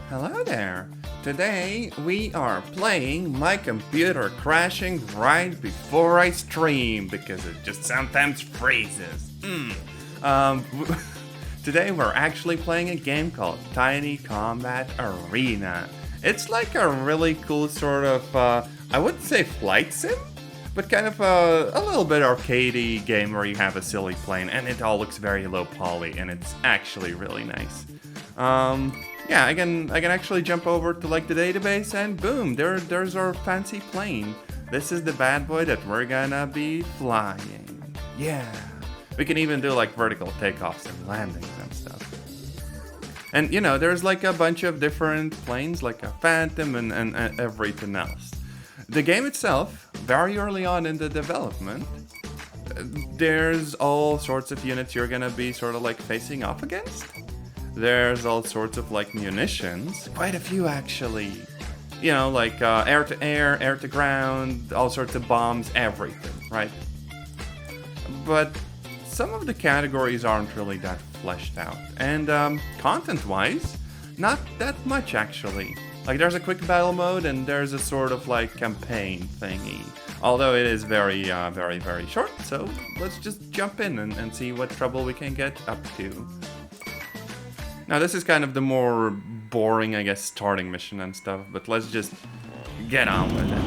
Hello there. Today we are playing My Computer Crashing right before I stream because it just sometimes freezes. Um, Today we're actually playing a game called Tiny Combat Arena. It's like a really cool sort of, I wouldn't say flight sim, but kind of a little bit arcadey game where you have a silly plane and it all looks very low poly and it's actually really nice. Yeah, I can actually jump over to like the database and boom, there's our fancy plane. This is the bad boy that we're gonna be flying. Yeah. We can even do like vertical takeoffs and landings and stuff. And you know, there's like a bunch of different planes, like a Phantom and everything else. The game itself, very early on in the development, there's all sorts of units you're gonna be sort of like facing off against. There's all sorts of like munitions, quite a few actually. You know, like air to air, air to ground, all sorts of bombs, everything, right? But some of the categories aren't really that fleshed out. And content-wise, not that much actually. Like there's a quick battle mode and there's a sort of like campaign thingy. Although it is very, very short, so let's just jump in and see what trouble we can get up to. Now this is kind of the more boring, I guess, starting mission and stuff, but let's just get on with it.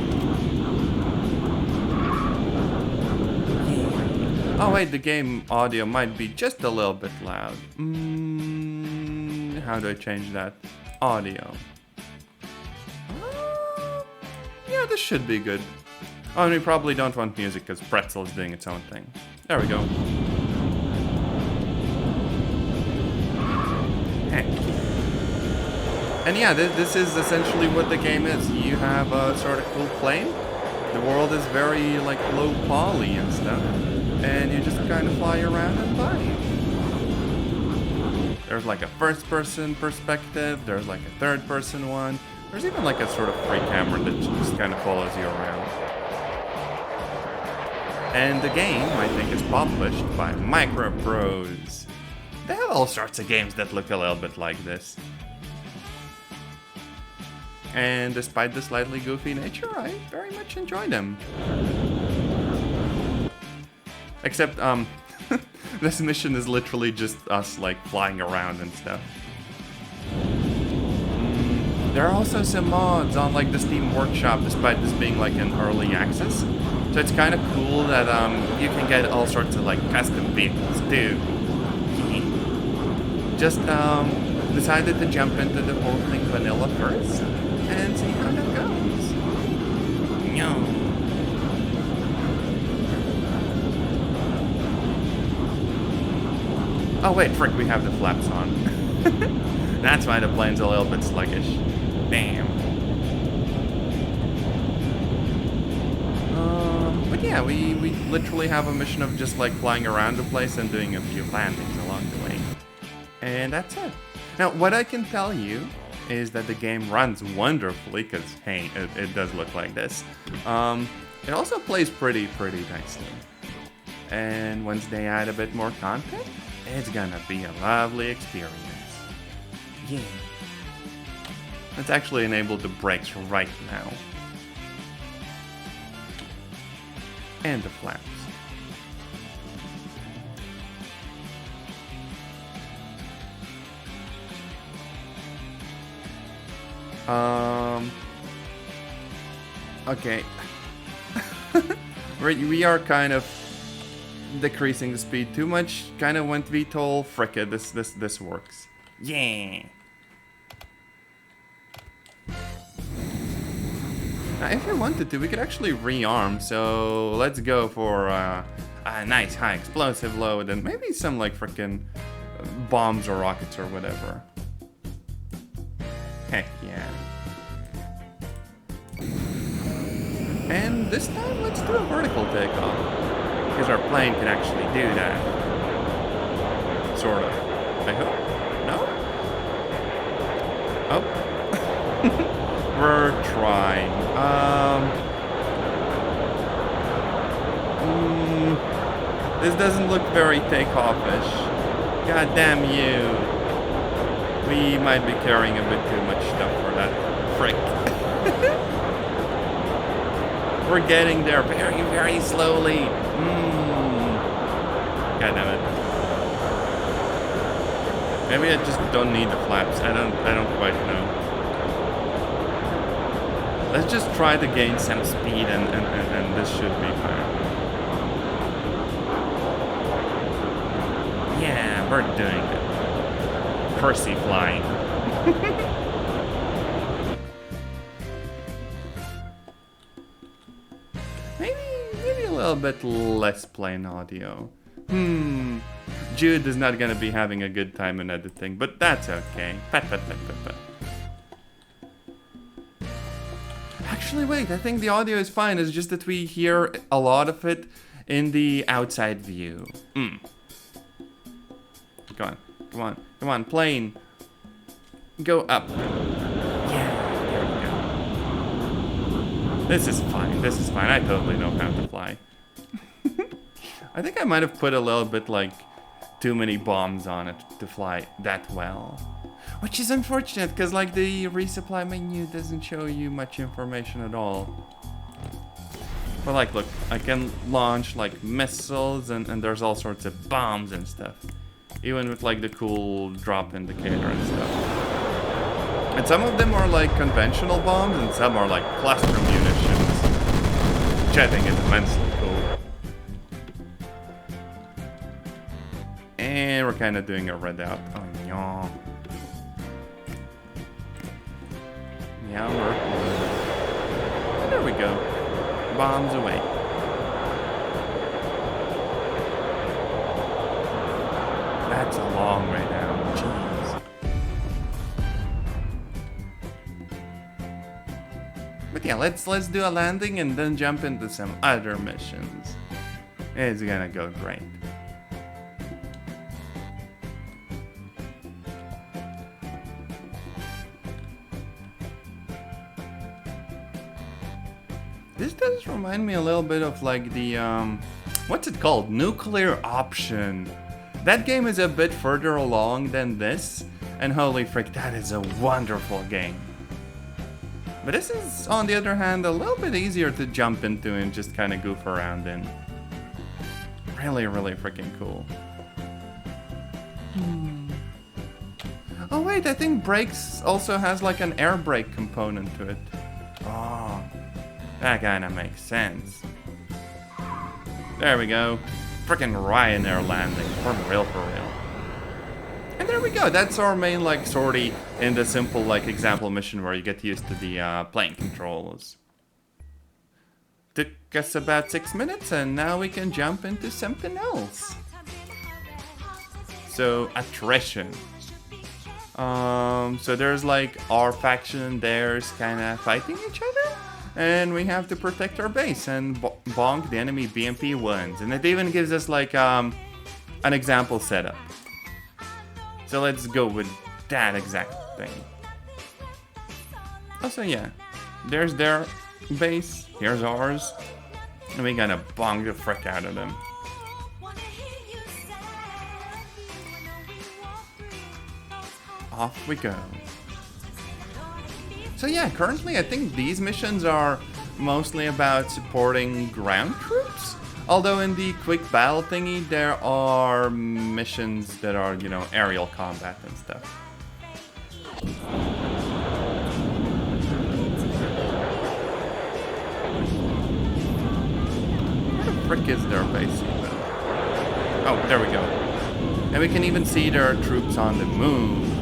Oh wait, the game audio might be just a little bit loud. How do I change that? Audio. Yeah, this should be good. Oh, and we probably don't want music because Pretzel is doing its own thing. There we go. Heck. And yeah, this is essentially what the game is. You have a sort of cool plane. The world is very like low poly and stuff. And you just kind of fly around and fly. There's like a first-person perspective. There's like a third-person one. There's even like a sort of free camera that just kind of follows you around. And the game, I think, is published by Microprose. They have all sorts of games that look a little bit like this. And despite the slightly goofy nature, I very much enjoy them. Except, this mission is literally just us, like, flying around and stuff. There are also some mods on, like, the Steam Workshop, despite this being, like, an early access. So it's kind of cool that, you can get all sorts of, like, custom vehicles, too. Just, decided to jump into the whole thing vanilla first, and see how that goes. Yo. Oh wait, frick, we have the flaps on. That's why the plane's a little bit sluggish. Damn. But yeah, we literally have a mission of just like flying around the place and doing a few landings along the way. And that's it. Now, what I can tell you is that the game runs wonderfully, because, hey, it does look like this. It also plays pretty nicely. And once they add a bit more content, it's gonna be a lovely experience. Yeah. Let's actually enable the brakes right now. And the flaps. Okay. We are kind of decreasing the speed too much. Kind of went VTOL. Frick it, this works. Yeah. Now, if we wanted to, we could actually rearm. So let's go for a nice high explosive load and maybe some like frickin' bombs or rockets or whatever. Heck yeah. And this time, let's do a vertical takeoff. Because our plane can actually do that. Sort of. I hope. No? Oh. We're trying. This doesn't look very takeoff-ish. God damn you. We might be carrying a bit too much stuff for that. Frick. We're getting there very, very slowly. God damn it. Maybe I just don't need the flaps. I don't quite know. Let's just try to gain some speed and this should be fine. Yeah, we're doing it. Percy flying. maybe a little bit less plain audio. Jude is not gonna be having a good time in editing, but that's okay. Actually, wait, I think the audio is fine. It's just that we hear a lot of it in the outside view. Come on, plane. Go up. Yeah, there we go. This is fine. I totally know how to fly. I think I might have put a little bit like too many bombs on it to fly that well. Which is unfortunate because like the resupply menu doesn't show you much information at all. But like look, I can launch like missiles and there's all sorts of bombs and stuff. Even with like the cool drop indicator and stuff. And some of them are like conventional bombs and some are like cluster munitions. Which I think is immensely cool. And we're kind of doing a red out. Oh no. Yeah, there we go. Bombs away. That's a long way down. Jeez. But yeah, let's do a landing and then jump into some other missions. It's gonna go great. This does remind me a little bit of like the, what's it called? Nuclear Option. That game is a bit further along than this, and holy frick, that is a wonderful game. But this is, on the other hand, a little bit easier to jump into and just kind of goof around in. Really, really freaking cool. Oh wait, I think brakes also has like an air brake component to it. Oh. That kinda makes sense. There we go. Frickin' Ryanair landing. For real. And there we go. That's our main, like, sortie in the simple, like, example mission where you get used to the plane controls. Took us about 6 minutes, and now we can jump into something else. So, attrition. So there's, like, our faction and theirs kinda fighting each other? And we have to protect our base and bonk the enemy BMP ones. And it even gives us like an example setup. So let's go with that exact thing. Also, yeah, there's their base, here's ours, and we're gonna bonk the frick out of them. Off we go. So yeah, currently I think these missions are mostly about supporting ground troops. Although in the quick battle thingy, there are missions that are, you know, aerial combat and stuff. Where the frick is their base even? Oh, there we go. And we can even see their troops on the move.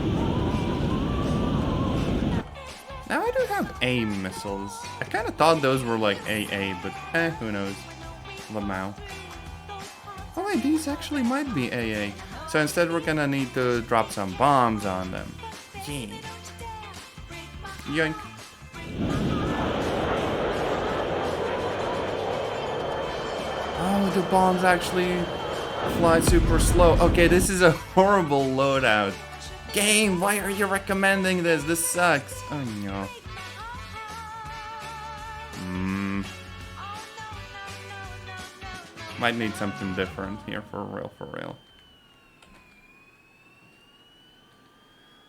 Now I do have AIM missiles. I kind of thought those were like AA, but who knows. Lamau. Oh wait, these actually might be AA. So instead we're gonna need to drop some bombs on them. Yeah. Yoink. Oh, the bombs actually fly super slow. Okay, this is a horrible loadout. Game, why are you recommending this? This sucks. Oh no. Might need something different here for real.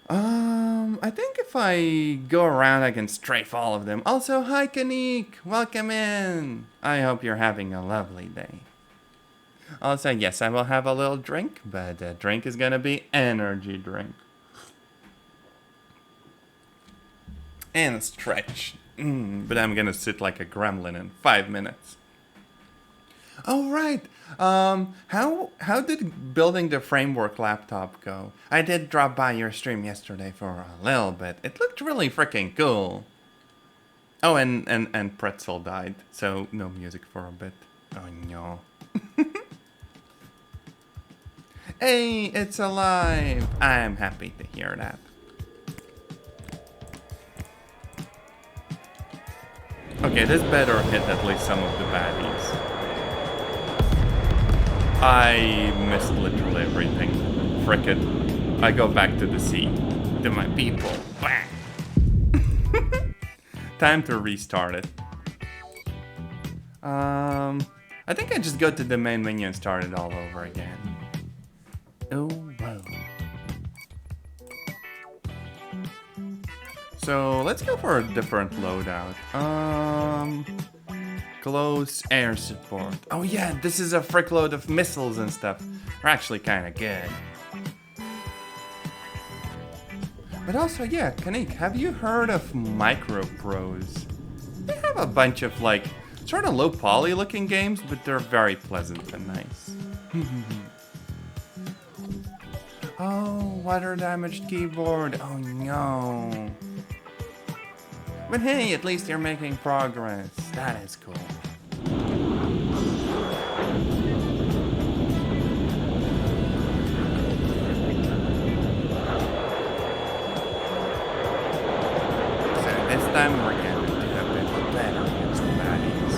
I think if I go around, I can strafe all of them. Also, hi, Kanik! Welcome in! I hope you're having a lovely day. Also, yes, I will have a little drink, but the drink is gonna be energy drink. And stretch. But I'm gonna sit like a gremlin in 5 minutes. Oh, right. How did building the framework laptop go? I did drop by your stream yesterday for a little bit. It looked really freaking cool. Oh, and Pretzel died, so no music for a bit. Oh no. Hey, it's alive! I'm happy to hear that. Okay, this better hit at least some of the baddies. I missed literally everything. Frick it. I go back to the sea. To my people. Time to restart it. I think I just go to the main menu and start it all over again. Oh, whoa. So let's go for a different loadout. Close air support. Oh yeah, this is a frickload of missiles and stuff. They're actually kind of good. But also, yeah, Kanik, have you heard of Micro Pros? They have a bunch of like sort of low poly looking games, but they're very pleasant and nice. Oh, water damaged keyboard. Oh no. But hey, at least you're making progress. That is cool. So this time we're gonna do a bit better against the baddies.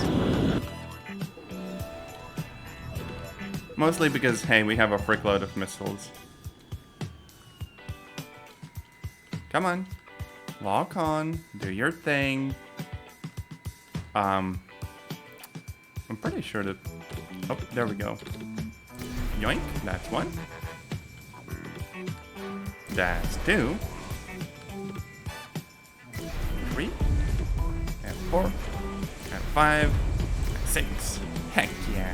Mostly because, hey, we have a frickload of missiles. Come on. Lock on, do your thing. I'm pretty sure that... Oh, there we go. Yoink, that's one. That's two. 3. And 4. And 5. And 6. Heck yeah.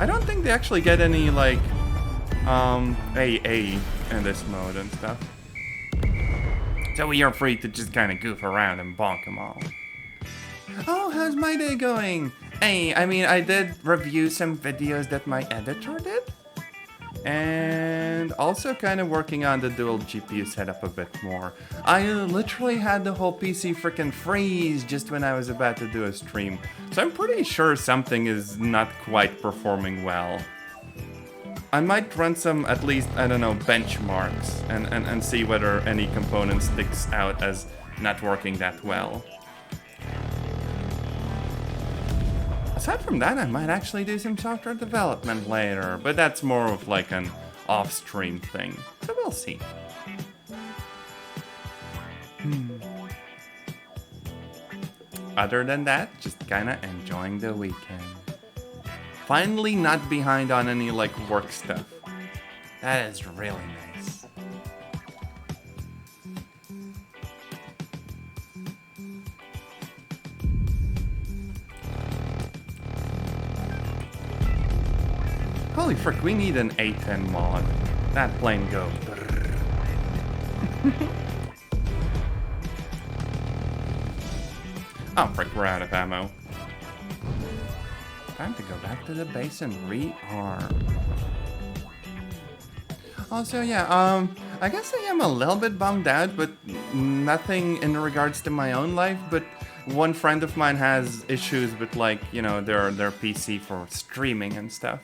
I don't think they actually get any, like, AA in this mode and stuff. So we are free to just kind of goof around and bonk them all. Oh, how's my day going? Hey, I mean, I did review some videos that my editor did. And also kind of working on the dual GPU setup a bit more. I literally had the whole PC freaking freeze just when I was about to do a stream. So I'm pretty sure something is not quite performing well. I might run some, at least, I don't know, benchmarks and see whether any component sticks out as not working that well. Aside from that, I might actually do some software development later, but that's more of like an off-stream thing, so we'll see. Other than that, just kinda enjoying the weekend. Finally not behind on any, like, work stuff. That is really nice. Holy frick, we need an A10 mod. That plane goes. Oh frick, we're out of ammo. Time to go back to the base and rearm. Also, yeah, I guess I am a little bit bummed out, but nothing in regards to my own life, but one friend of mine has issues with, like, you know, their PC for streaming and stuff.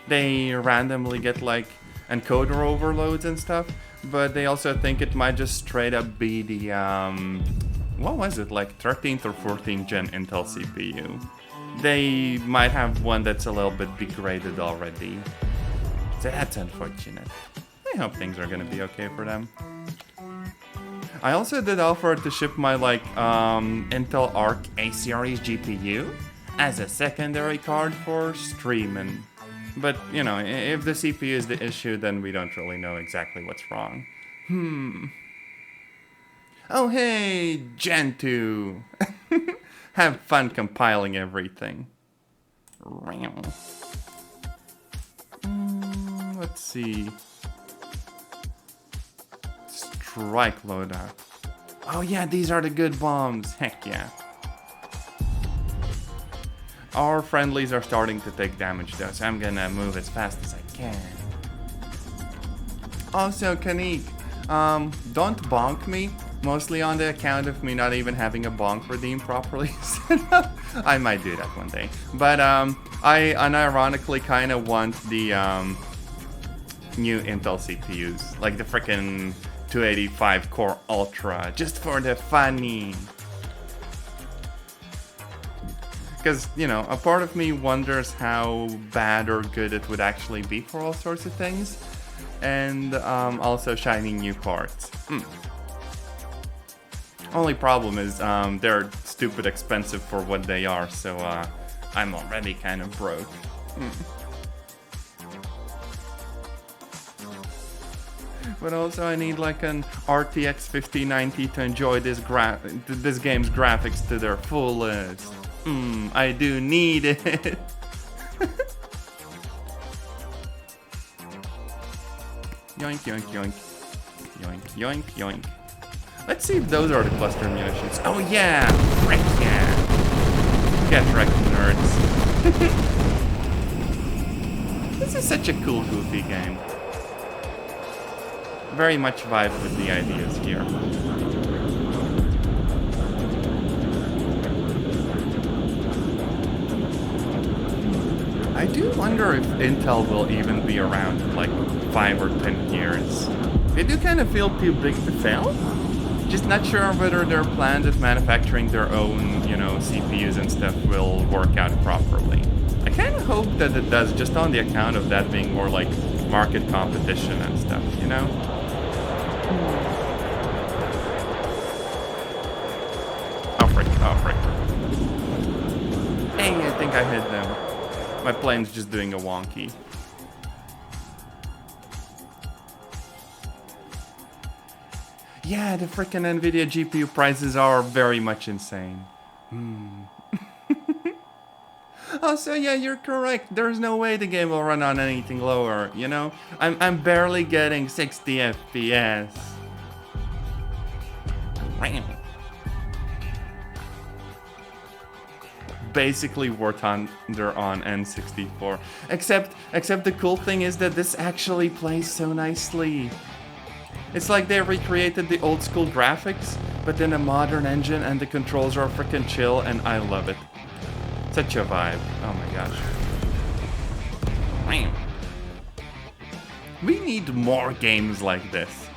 They randomly get, like, encoder overloads and stuff, but they also think it might just straight up be the, what was it, like 13th or 14th gen Intel CPU. They might have one that's a little bit degraded already. So that's unfortunate. I hope things are gonna be okay for them. I also did offer to ship my, like, Intel Arc A-series GPU as a secondary card for streaming. But, you know, if the CPU is the issue, then we don't really know exactly what's wrong. Oh, hey, Gentoo. Have fun compiling everything. Let's see. Strike loadout. Oh yeah, these are the good bombs. Heck yeah. Our friendlies are starting to take damage though, so I'm gonna move as fast as I can. Also, Kanik, don't bonk me. Mostly on the account of me not even having a bonk redeemed properly. I might do that one day. But I unironically kind of want the new Intel CPUs, like the frickin' 285 Core Ultra, just for the funny. Because, you know, a part of me wonders how bad or good it would actually be for all sorts of things. And also shiny new parts. Only problem is they're stupid expensive for what they are, so I'm already kind of broke. But also I need like an RTX 5090 to enjoy this game's graphics to their fullest. I do need it. Yoink, yoink, yoink. Yoink, yoink, yoink. Let's see if those are the cluster munitions. Oh yeah! Frick yeah! Get wrecked, nerds. This is such a cool, goofy game. Very much vibe with the ideas here. I do wonder if Intel will even be around in like 5 or 10 years. They do kind of feel too big to fail. Just not sure whether their plans of manufacturing their own, you know, CPUs and stuff will work out properly. I kind of hope that it does, just on the account of that being more like market competition and stuff, you know? Oh frick, oh frick. Hey, I think I hit them. My plane's just doing a wonky. Yeah, the frickin' NVIDIA GPU prices are very much insane. Oh, so yeah, you're correct. There's no way the game will run on anything lower, you know? I'm barely getting 60 FPS. Basically War Thunder on N64. Except the cool thing is that this actually plays so nicely. It's like they recreated the old school graphics, but in a modern engine, and the controls are freaking chill, and I love it. Such a vibe. Oh my gosh. We need more games like this.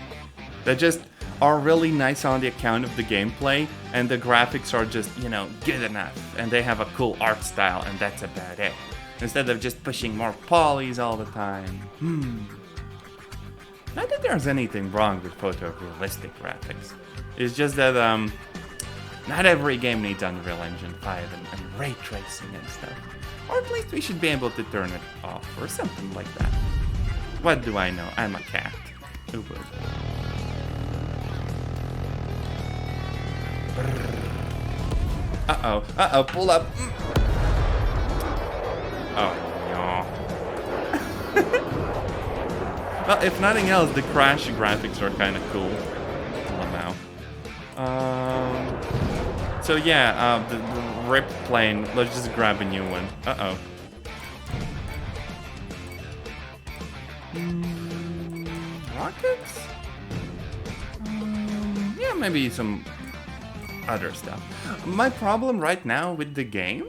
That just are really nice on the account of the gameplay, and the graphics are just, you know, good enough, and they have a cool art style, and that's about it. Instead of just pushing more polys all the time. Not that there's anything wrong with photorealistic graphics. It's just that not every game needs Unreal Engine 5 and ray tracing and stuff. Or at least we should be able to turn it off or something like that. What do I know? I'm a cat. Ooh, uh-oh, pull up. Oh, no. Well, if nothing else, the crash graphics are kind of cool. So yeah, the RIP plane, let's just grab a new one. Uh-oh. Rockets? Yeah, maybe some other stuff. My problem right now with the game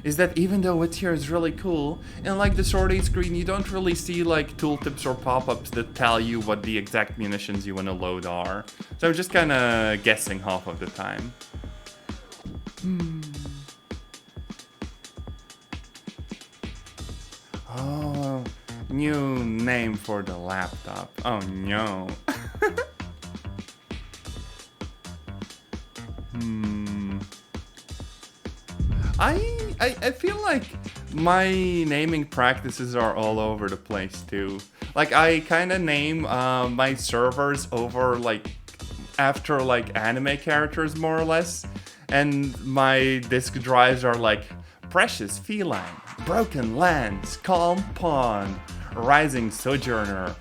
is that even though what's here is really cool, in like the sortie screen, you don't really see like tooltips or pop-ups that tell you what the exact munitions you want to load are. So I'm just kind of guessing half of the time. Oh, new name for the laptop. Oh no. I feel like my naming practices are all over the place too. Like I kind of name my servers over like after like anime characters more or less, and my disk drives are like Precious Feline, Broken Lands, Calm Pond, Rising Sojourner,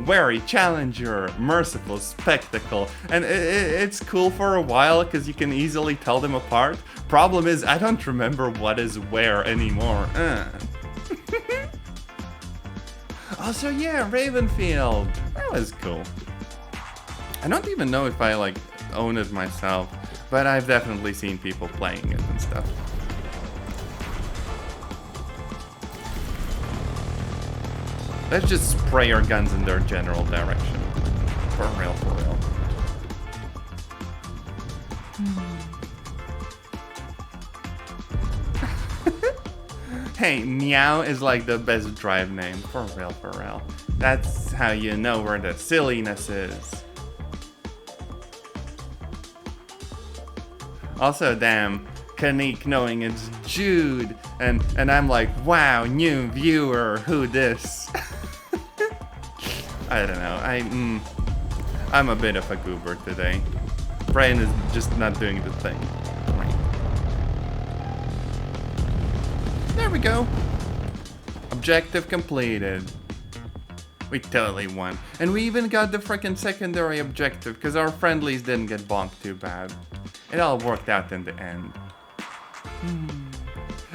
Wary Challenger, Merciful Spectacle, and it's cool for a while because you can easily tell them apart. Problem is, I don't remember what is where anymore. Also, yeah, Ravenfield. That was cool. I don't even know if I like own it myself, but I've definitely seen people playing it and stuff. Let's just spray our guns in their general direction. For real, for real. Hey, Meow is like the best drive name. For real, for real. That's how you know where the silliness is. Also, damn, Kanik knowing it's Jude, and I'm like, wow, new viewer, who this? I don't know, I'm a bit of a goober today. Brain is just not doing the thing. There we go. Objective completed. We totally won. And we even got the freaking secondary objective because our friendlies didn't get bonked too bad. It all worked out in the end.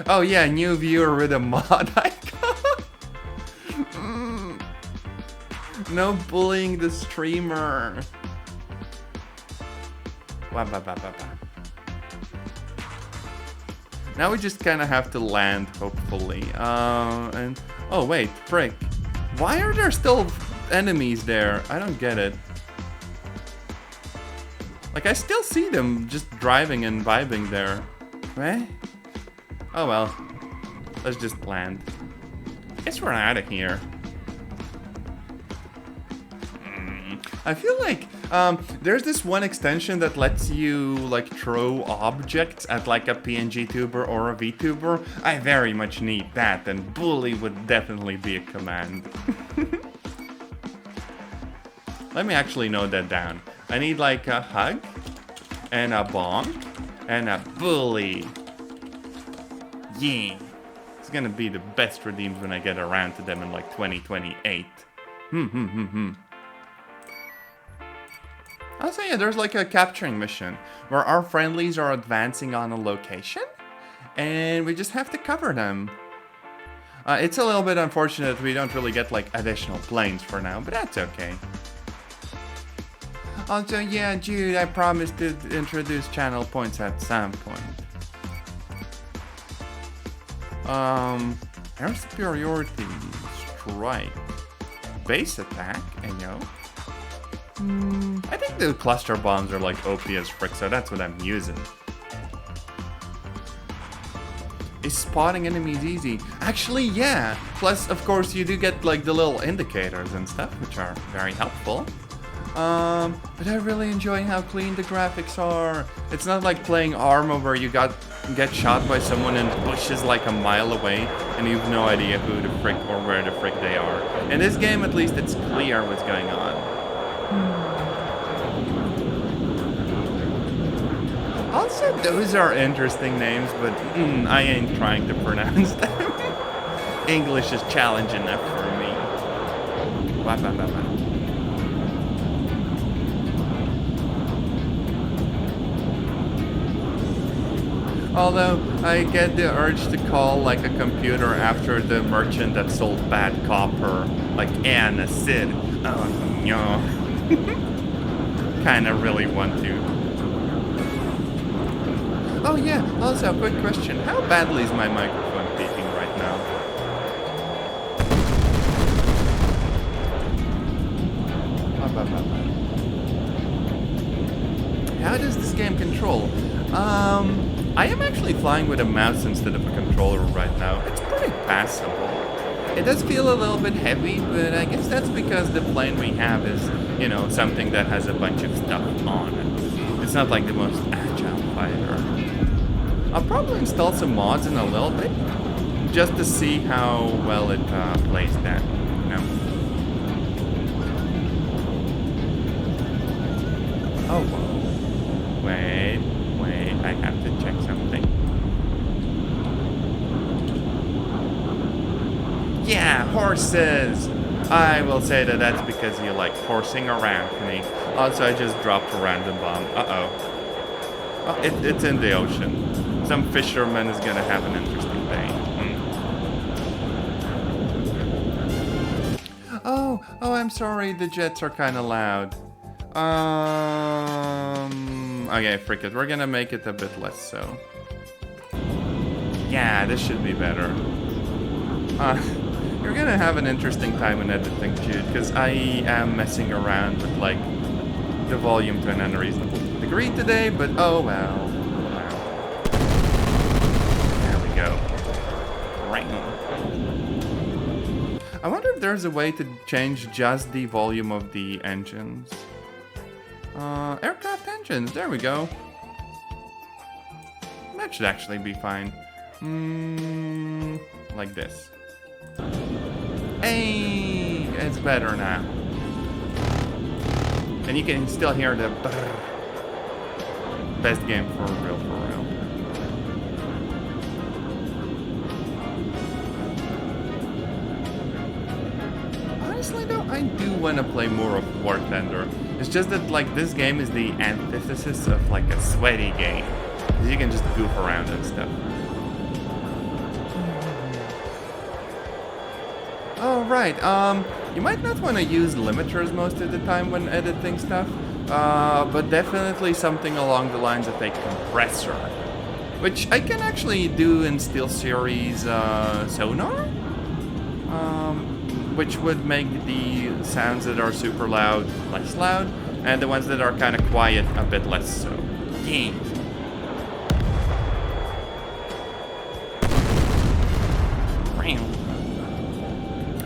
Oh yeah, new viewer with a mod icon. No bullying the streamer. Now we just kind of have to land, hopefully. And oh wait, frick. Why are there still enemies there? I don't get it. Like, I still see them just driving and vibing there. Eh? Oh well. Let's just land. I guess we're out of here. I feel like there's this one extension that lets you like throw objects at like a PNG tuber or a VTuber. I very much need that, and bully would definitely be a command. Let me actually note that down. I need like a hug, and a bonk, and a bully. Yeah. It's gonna be the best redeems when I get around to them in like 2028. Also, yeah, there's like a capturing mission where our friendlies are advancing on a location and we just have to cover them. It's a little bit unfortunate we don't really get like additional planes for now, but that's okay. Also, yeah, Jude, I promised to introduce channel points at some point. Air superiority, strike, base attack, and yo. I think the cluster bombs are like OP as frick, so that's what I'm using. Is spotting enemies easy? Actually, yeah. Plus, of course, you do get like the little indicators and stuff, which are very helpful. But I really enjoy how clean the graphics are. It's not like playing Arma where you get shot by someone in bushes like a mile away and you have no idea who the frick or where the frick they are. In this game, at least, it's clear what's going on. Also, those are interesting names, but I ain't trying to pronounce them. English is challenge enough for me. Although, I get the urge to call like a computer after the merchant that sold bad copper, like Anna Sid. Oh no. Kinda really want to. Oh yeah, also, quick question. How badly is my microphone peaking right now? How does this game control? I am actually flying with a mouse instead of a controller right now. It's pretty passable. It does feel a little bit heavy, but I guess that's because the plane we have is, you know, something that has a bunch of stuff on it. It's not like the most agile fighter. I'll probably install some mods in a little bit. just to see how well it plays that, you know. Oh, whoa. Wait, I have to check something. Yeah, horses! I will say that that's because you like horsing around me. Also, I just dropped a random bomb. Uh-oh. Well, it's in the ocean. Some fisherman is gonna have an interesting day. Oh, I'm sorry, the jets are kinda loud. Okay, frick it. We're gonna make it a bit less so. Yeah, this should be better. You're gonna have an interesting time in editing, Jude, because I am messing around with, like, the volume to an unreasonable degree today, but oh well. There we go. Right. I wonder if there's a way to change just the volume of the engines. Aircraft engines, there we go. That should actually be fine. Like this. Hey, it's better now. And you can still hear the brrr. Best game for real, for real. Honestly though, I do want to play more of War Thunder. It's just that like this game is the antithesis of like a sweaty game. You can just goof around and stuff. Oh, right. You might not want to use limiters most of the time when editing stuff, but definitely something along the lines of a compressor, which I can actually do in SteelSeries Sonar, which would make the sounds that are super loud less loud, and the ones that are kind of quiet a bit less so. Yeah.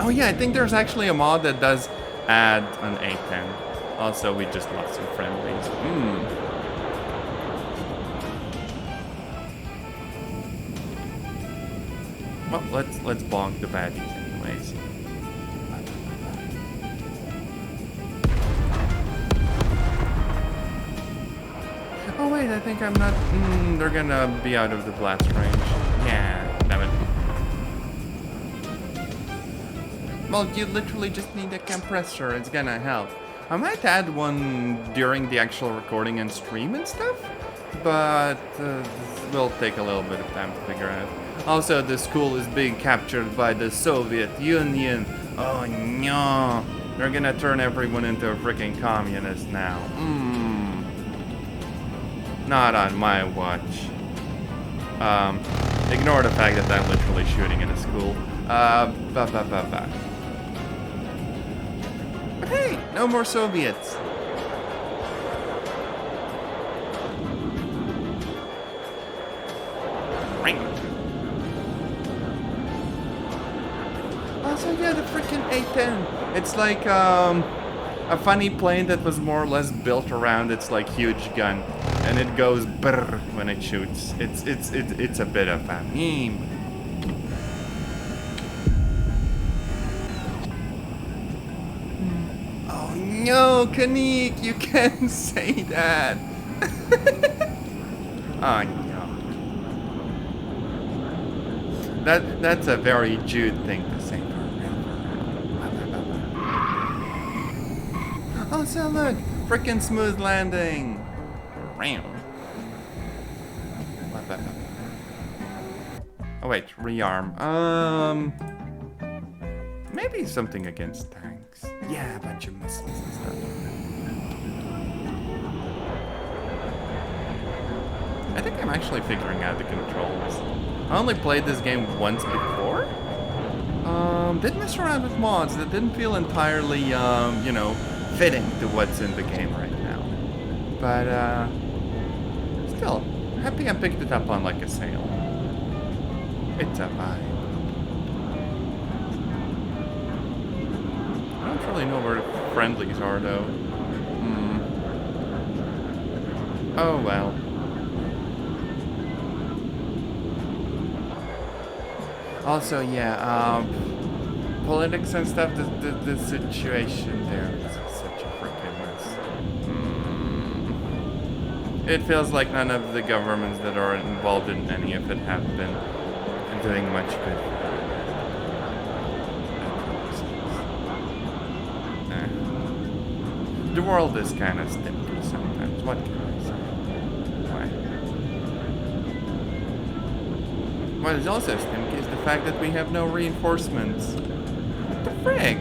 Oh yeah, I think there's actually a mod that does add an A10. Also, we just lost some friendlies. Well, let's bonk the badges anyways. Oh wait, I think I'm not. They're gonna be out of the blast range. Yeah, damn it. Well, you literally just need a compressor, it's gonna help. I might add one during the actual recording and stream and stuff, but will take a little bit of time to figure out. Also, the school is being captured by the Soviet Union. Oh no, they're gonna turn everyone into a freaking communist now. Not on my watch. Ignore the fact that I'm literally shooting in a school. But hey, no more Soviets. Also, yeah, the freaking A10. It's like a funny plane that was more or less built around its like huge gun, and it goes brrr when it shoots. It's a bit of a meme. No, Kanik, you can't say that. Oh no. That's a very Jude thing to say. Oh, so look, frickin' smooth landing. Oh wait, rearm. Maybe something against tanks. Yeah, a bunch of missiles and stuff. I think I'm actually figuring out the controls. I only played this game once before. Did mess around with mods that didn't feel entirely, you know, fitting to what's in the game right now. But, still, happy I picked it up on like a sale. It's a vibe. I don't really know where the friendlies are, though. Oh, well. Also, yeah, politics and stuff, the situation there is such a freaking mess. It feels like none of the governments that are involved in any of it have been doing much good. The world is kind of stinky sometimes. What can I say? Why? What is also stinky is the fact that we have no reinforcements. What the frick?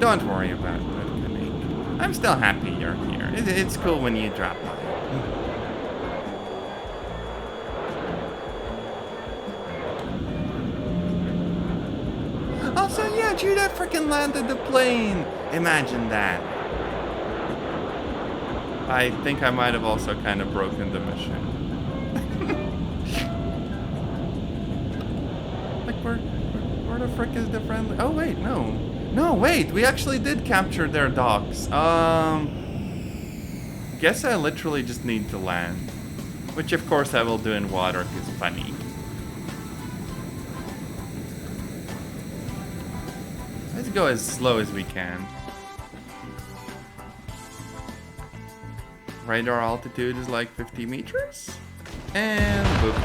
Don't worry about it, Kanake. I'm still happy you're here. It's cool when you drop by. Also, yeah, Judah freaking landed the plane. Imagine that. I think I might have also kind of broken the mission. Like, where the frick is the friendly? Oh, wait, no. No, wait, we actually did capture their docks. Guess I literally just need to land. Which, of course, I will do in water, because funny. Let's go as slow as we can. Radar altitude is like 50 meters. And boop.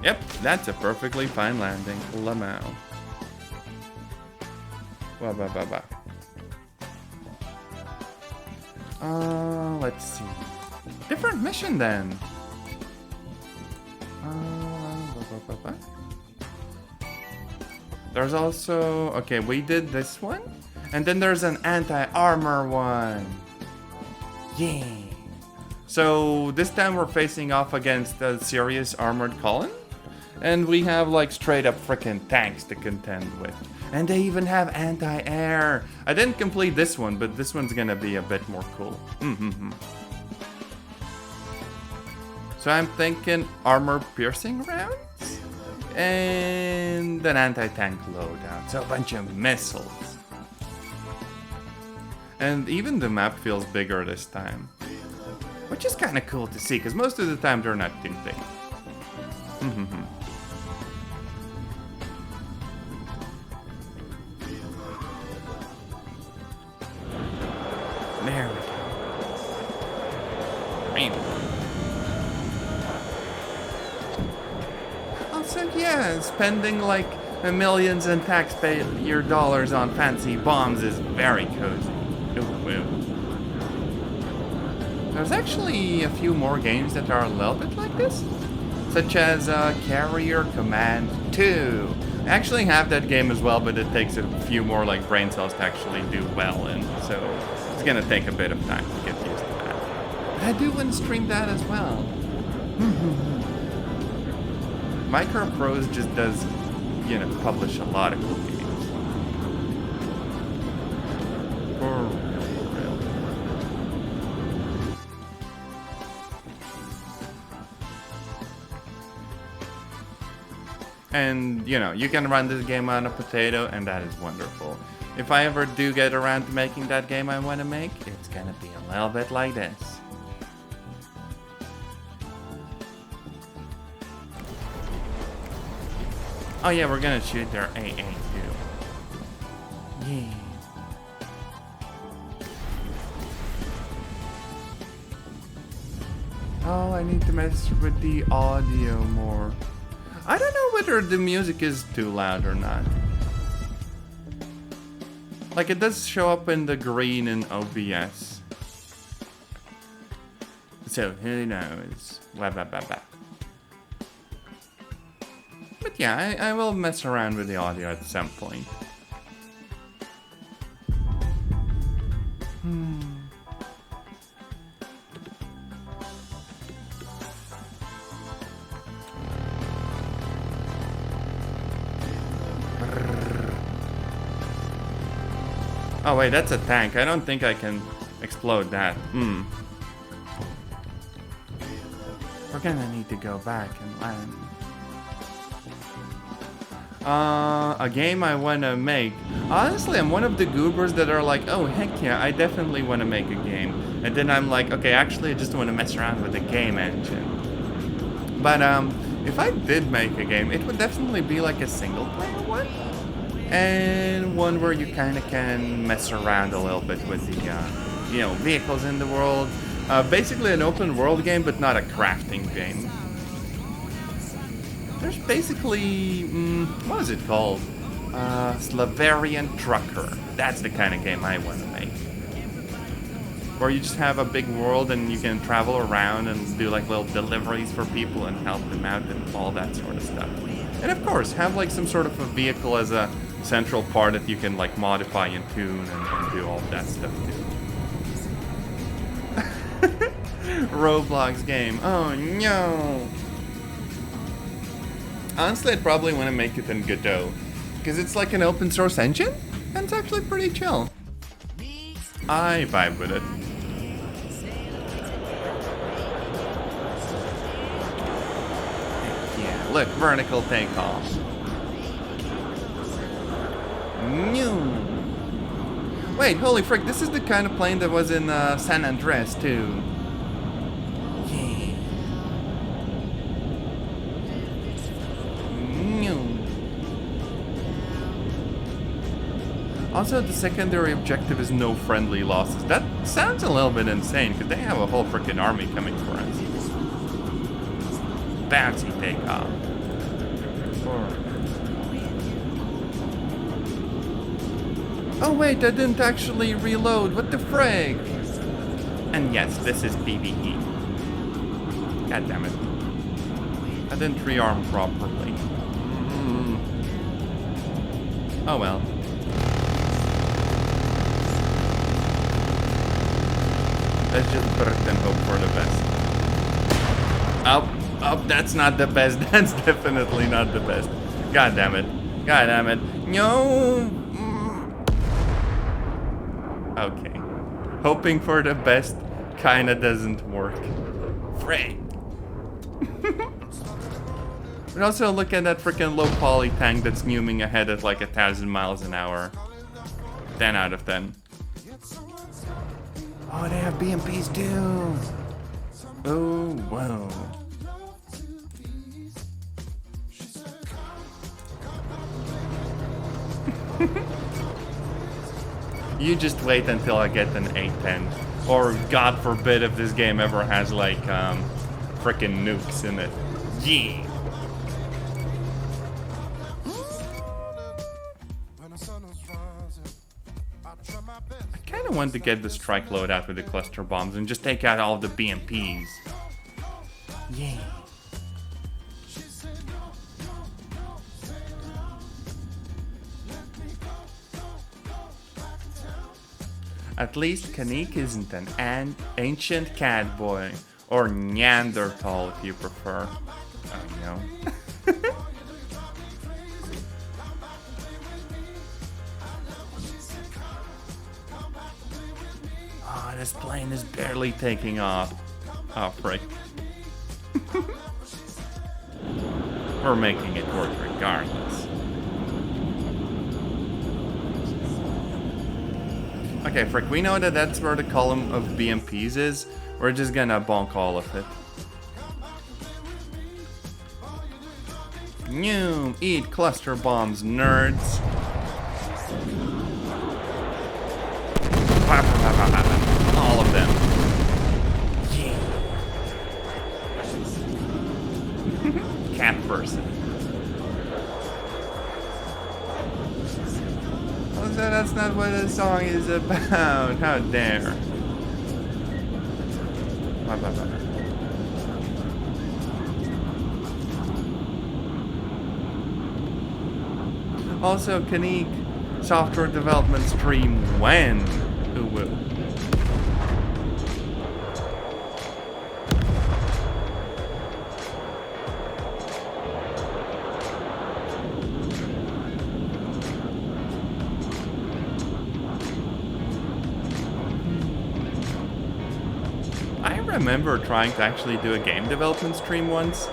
Yep, that's a perfectly fine landing. Lamau. Let's see. Different mission then. There's also... Okay, we did this one. And then there's an anti-armor one. Yeah. So this time we're facing off against a serious armored column. And we have like straight up freaking tanks to contend with. And they even have anti-air. I didn't complete this one, but this one's gonna be a bit more cool. So I'm thinking armor-piercing rounds? And an anti-tank loadout. So a bunch of missiles. And even the map feels bigger this time. Which is kind of cool to see, because most of the time they're not too big. There we go. Also, yeah, spending like millions in taxpayer dollars on fancy bombs is very cozy. There's actually a few more games that are a little bit like this, such as Carrier Command 2. I actually have that game as well, but it takes a few more like brain cells to actually do well in, so it's gonna take a bit of time to get used to that. But I do want to stream that as well. Microprose just does, you know, publish a lot of cool games. For real. And, you know, you can run this game on a potato, and that is wonderful. If I ever do get around to making that game I want to make, it's gonna be a little bit like this. Oh yeah, we're gonna shoot their AA too. Yeah. Oh, I need to mess with the audio more. I don't know whether the music is too loud or not. Like, it does show up in the green in OBS. So, who knows? But yeah, I will mess around with the audio at some point. Oh wait, that's a tank. I don't think I can explode that. We're gonna need to go back and land. A game I wanna make. Honestly, I'm one of the goobers that are like, oh heck yeah, I definitely wanna make a game. And then I'm like, okay, actually I just wanna mess around with the game engine. But if I did make a game, it would definitely be like a single player one. And one where you kind of can mess around a little bit with the, vehicles in the world. Basically an open world game, but not a crafting game. There's basically, what is it called? Slavarian Trucker. That's the kind of game I want to make. Where you just have a big world and you can travel around and do like little deliveries for people and help them out and all that sort of stuff. And of course, have like some sort of a vehicle as a central part that you can like modify and tune and do all that stuff too. Roblox game. Oh no. Honestly, I'd probably want to make it in Godot, because it's like an open source engine, and it's actually pretty chill. I vibe with it. Yeah, look, vertical takeoff. Wait, holy frick, this is the kind of plane that was in San Andreas too. Also, the secondary objective is no friendly losses. That sounds a little bit insane, because they have a whole freaking army coming for us. Bouncy takeoff. Oh wait, I didn't actually reload. What the frig? And yes, this is PvE. God damn it. I didn't rearm properly. Oh well. Let's just put it and hope for the best. Oh, that's not the best. That's definitely not the best. God damn it. God damn it. No. Okay. Hoping for the best kinda doesn't work. Frig. But also look at that freaking low poly tank that's zooming ahead at like 1,000 miles an hour. 10 out of 10. Oh, they have BMPs too. Oh, wow. You just wait until I get an 810. Or God forbid if this game ever has like frickin' nukes in it. Yeah. I kinda want to get the strike loadout with the cluster bombs and just take out all the BMPs. Yeah. At least Kanik isn't an ancient cat boy, or Neanderthal if you prefer. I know. Oh, this plane is barely taking off. Oh, frick. We're making it work regardless. Okay, frick, we know that that's where the column of BMPs is. We're just gonna bonk all of it. New, eat cluster bombs, nerds. All of them. Yeah. Cat person. Oh, so that's not what the song is about. How dare. Also, Kanik, software development stream when? Who will? I remember trying to actually do a game development stream once.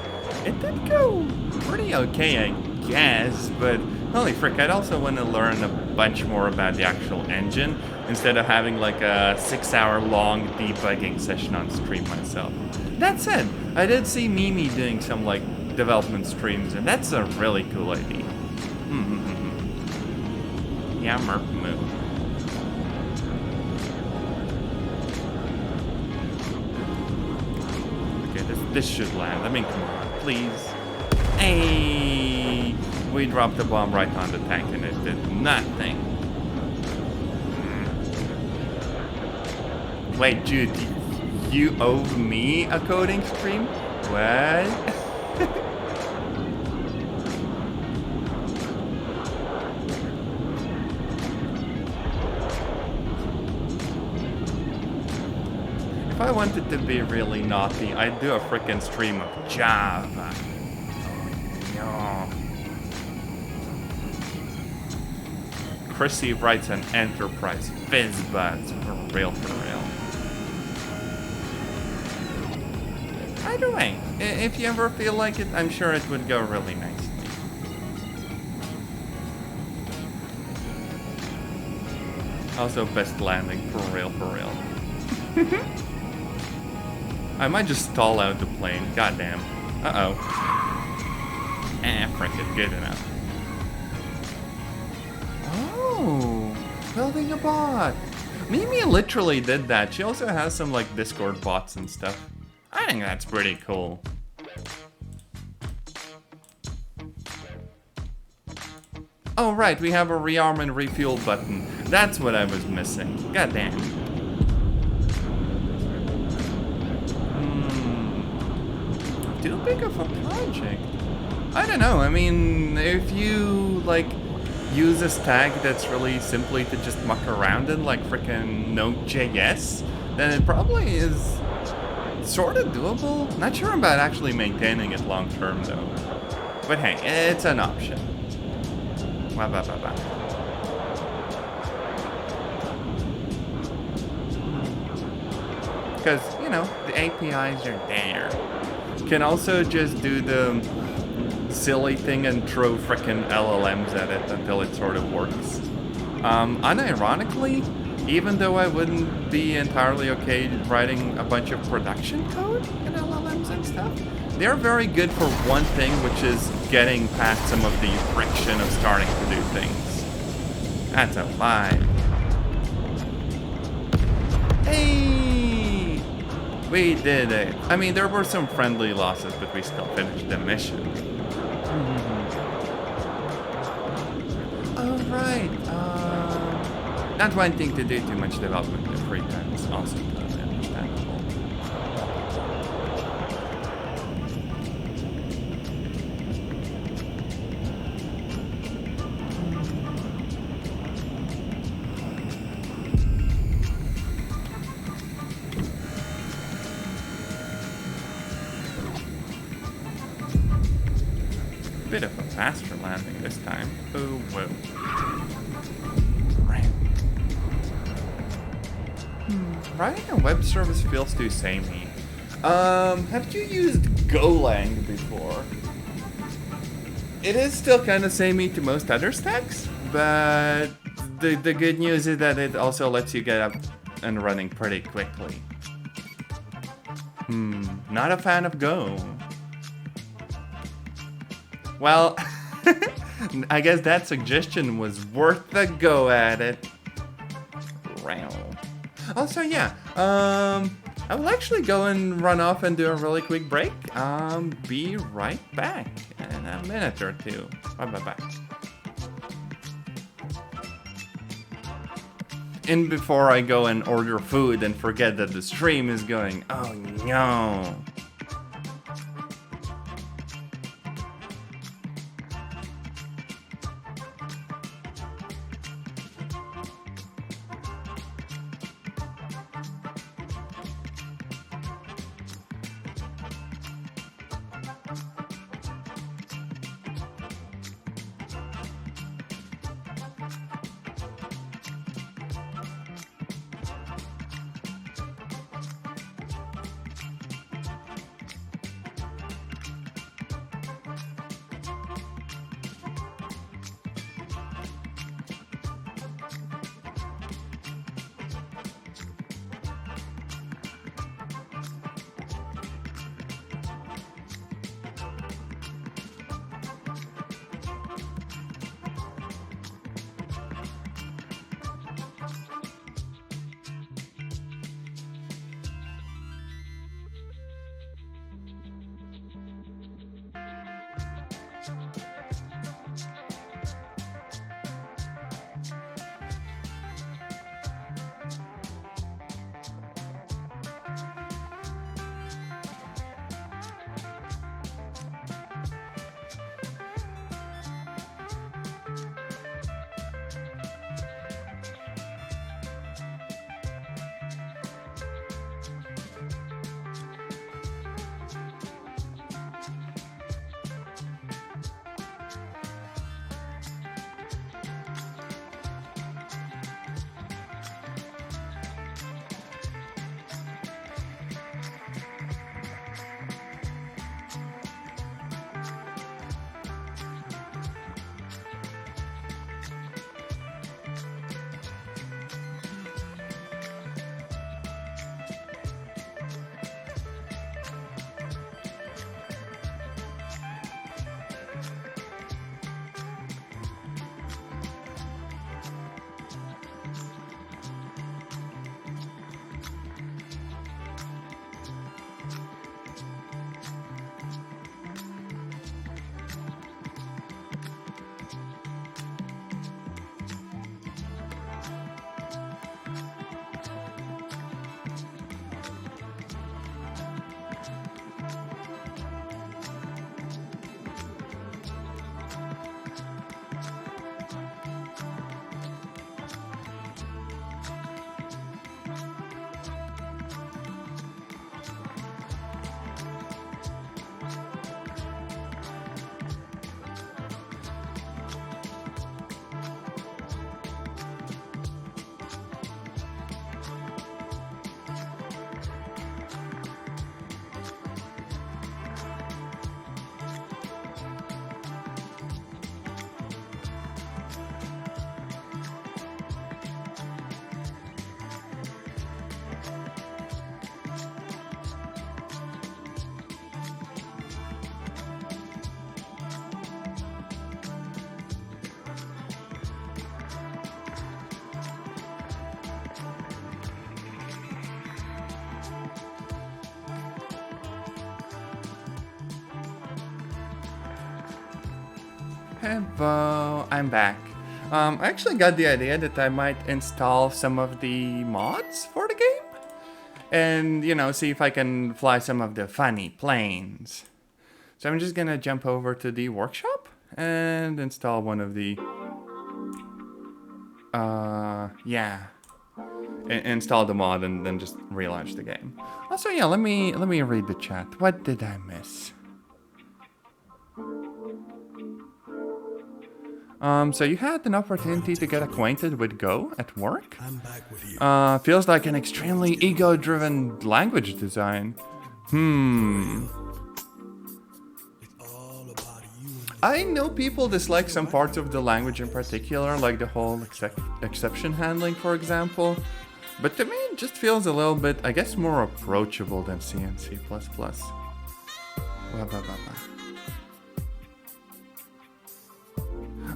It did go pretty okay, I guess, but holy frick, I'd also want to learn a bunch more about the actual engine instead of having like a 6-hour long debugging session on stream myself. That said, I did see Mimi doing some like development streams, and that's a really cool idea. Yeah, Merc move. Okay, this should land. I mean, come on, please. Hey, we dropped the bomb right on the tank, and it did nothing. Wait, Jude, you owe me a coding stream? What? If I wanted to be really naughty, I'd do a frickin' stream of Java. Oh, no. Chrissy writes an Enterprise Fizzbuds, for real, for real. Either way, if you ever feel like it, I'm sure it would go really nicely. Also, best landing, for real, for real. I might just stall out the plane, goddamn. Uh-oh. Frick it, good enough. Oh, building a bot. Mimi literally did that. She also has some, like, Discord bots and stuff. I think that's pretty cool. Oh, right, we have a rearm and refuel button. That's what I was missing. Goddamn. Too big of a project. I don't know, I mean, if you, like, use a stack that's really simply to just muck around in, like frickin' Node.js, then it probably is sort of doable. Not sure about actually maintaining it long term, though. But hey, it's an option. Wah, bah, bah, bah. Because, you know, the APIs are there. You can also just do the silly thing and throw frickin' LLMs at it until it sort of works. Unironically, even though I wouldn't be entirely okay writing a bunch of production code in LLMs and stuff, they're very good for one thing, which is getting past some of the friction of starting to do things. That's a vibe. Hey! We did it. I mean, there were some friendly losses, but we still finished the mission. Alright, not wanting to do too much development in free time is also totally understandable. Bit of a faster landing this time. Oh, whoa. Writing a web service feels too samey. Have you used Golang before? It is still kind of samey to most other stacks, but the good news is that it also lets you get up and running pretty quickly. Not a fan of Go. Well, I guess that suggestion was worth a go at it. Also, yeah, I will actually go and run off and do a really quick break. Be right back in a minute or two. Bye. And before I go and order food and forget that the stream is going, oh no. Hello, I'm back. I actually got the idea that I might install some of the mods for the game. And, you know, see if I can fly some of the funny planes. So I'm just gonna jump over to the workshop and install one of the... yeah. Install the mod and then just relaunch the game. Also, yeah, let me read the chat. What did I miss? So you had an opportunity to get acquainted with Go at work? I'm back with you. Feels like an extremely ego-driven language design. It's all about you and I know people dislike some parts of the language in particular, like the whole exception handling, for example. But to me, it just feels a little bit, I guess, more approachable than C and C++. Blah, blah, blah, blah.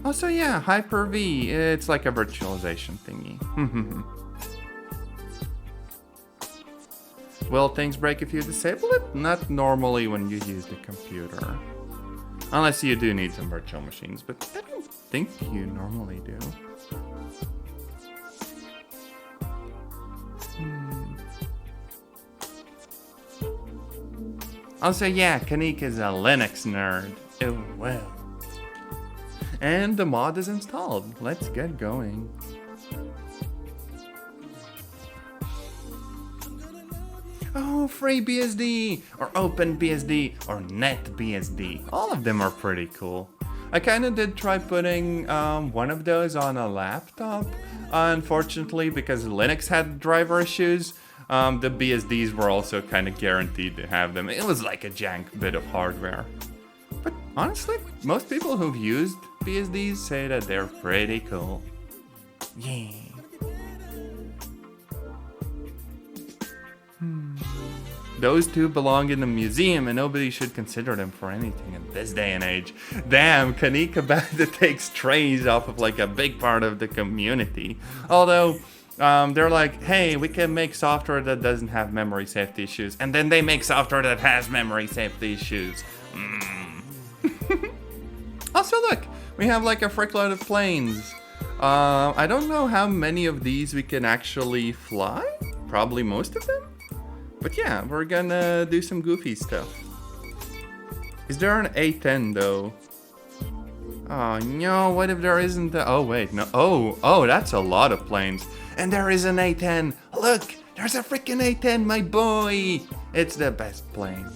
Also, yeah, Hyper-V, it's like a virtualization thingy. Will things break if you disable it? Not normally when you use the computer. Unless you do need some virtual machines, but I don't think you normally do. Also, yeah, Kanik is a Linux nerd. Oh, well. And the mod is installed. Let's get going. Oh, FreeBSD, or OpenBSD, or NetBSD. All of them are pretty cool. I kinda did try putting one of those on a laptop. Unfortunately, because Linux had driver issues, the BSDs were also kinda guaranteed to have them. It was like a jank bit of hardware. But honestly, most people who've used BSDs say that they're pretty cool. Yeah. Those two belong in a museum and nobody should consider them for anything in this day and age. Damn, Kanika Banda takes trays off of like a big part of the community. Although, they're like, hey, we can make software that doesn't have memory safety issues. And then they make software that has memory safety issues. Also, look, we have like a frickload of planes. I don't know how many of these we can actually fly. Probably most of them. But yeah, we're gonna do some goofy stuff. Is there an A10 though? Oh no, what if there isn't a... Oh wait, no. Oh, that's a lot of planes. And there is an A10. Look, there's a freaking A10, my boy. It's the best plane.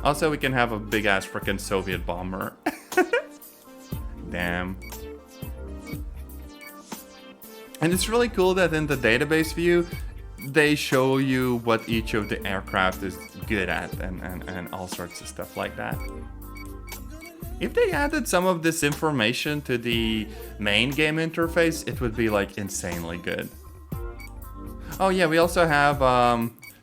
Also, we can have a big ass freaking Soviet bomber. Damn. And it's really cool that in the database view, they show you what each of the aircraft is good at and all sorts of stuff like that. If they added some of this information to the main game interface, it would be like insanely good. Oh yeah, we also have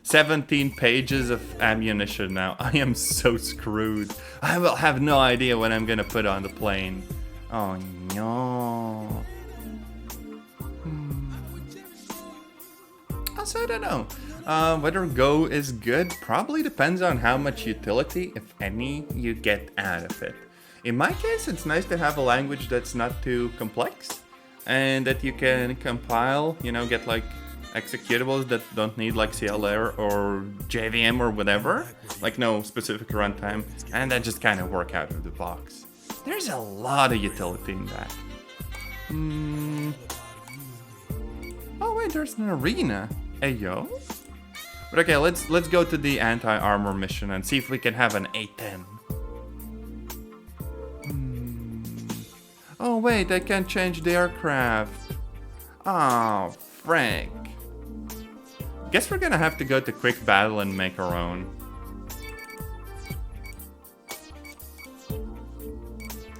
17 pages of ammunition now. I am so screwed. I will have no idea what I'm gonna put on the plane. Oh no. Also, I don't know. Whether Go is good probably depends on how much utility, if any, you get out of it. In my case, it's nice to have a language that's not too complex and that you can compile, you know, get like executables that don't need like CLR or JVM or whatever, like no specific runtime, and that just kind of work out of the box. There's a lot of utility in that. Oh wait, there's an arena. Hey yo. But okay, let's go to the anti-armor mission and see if we can have an A10. Oh wait, I can't change the aircraft. Oh, Frank. Guess we're gonna have to go to quick battle and make our own.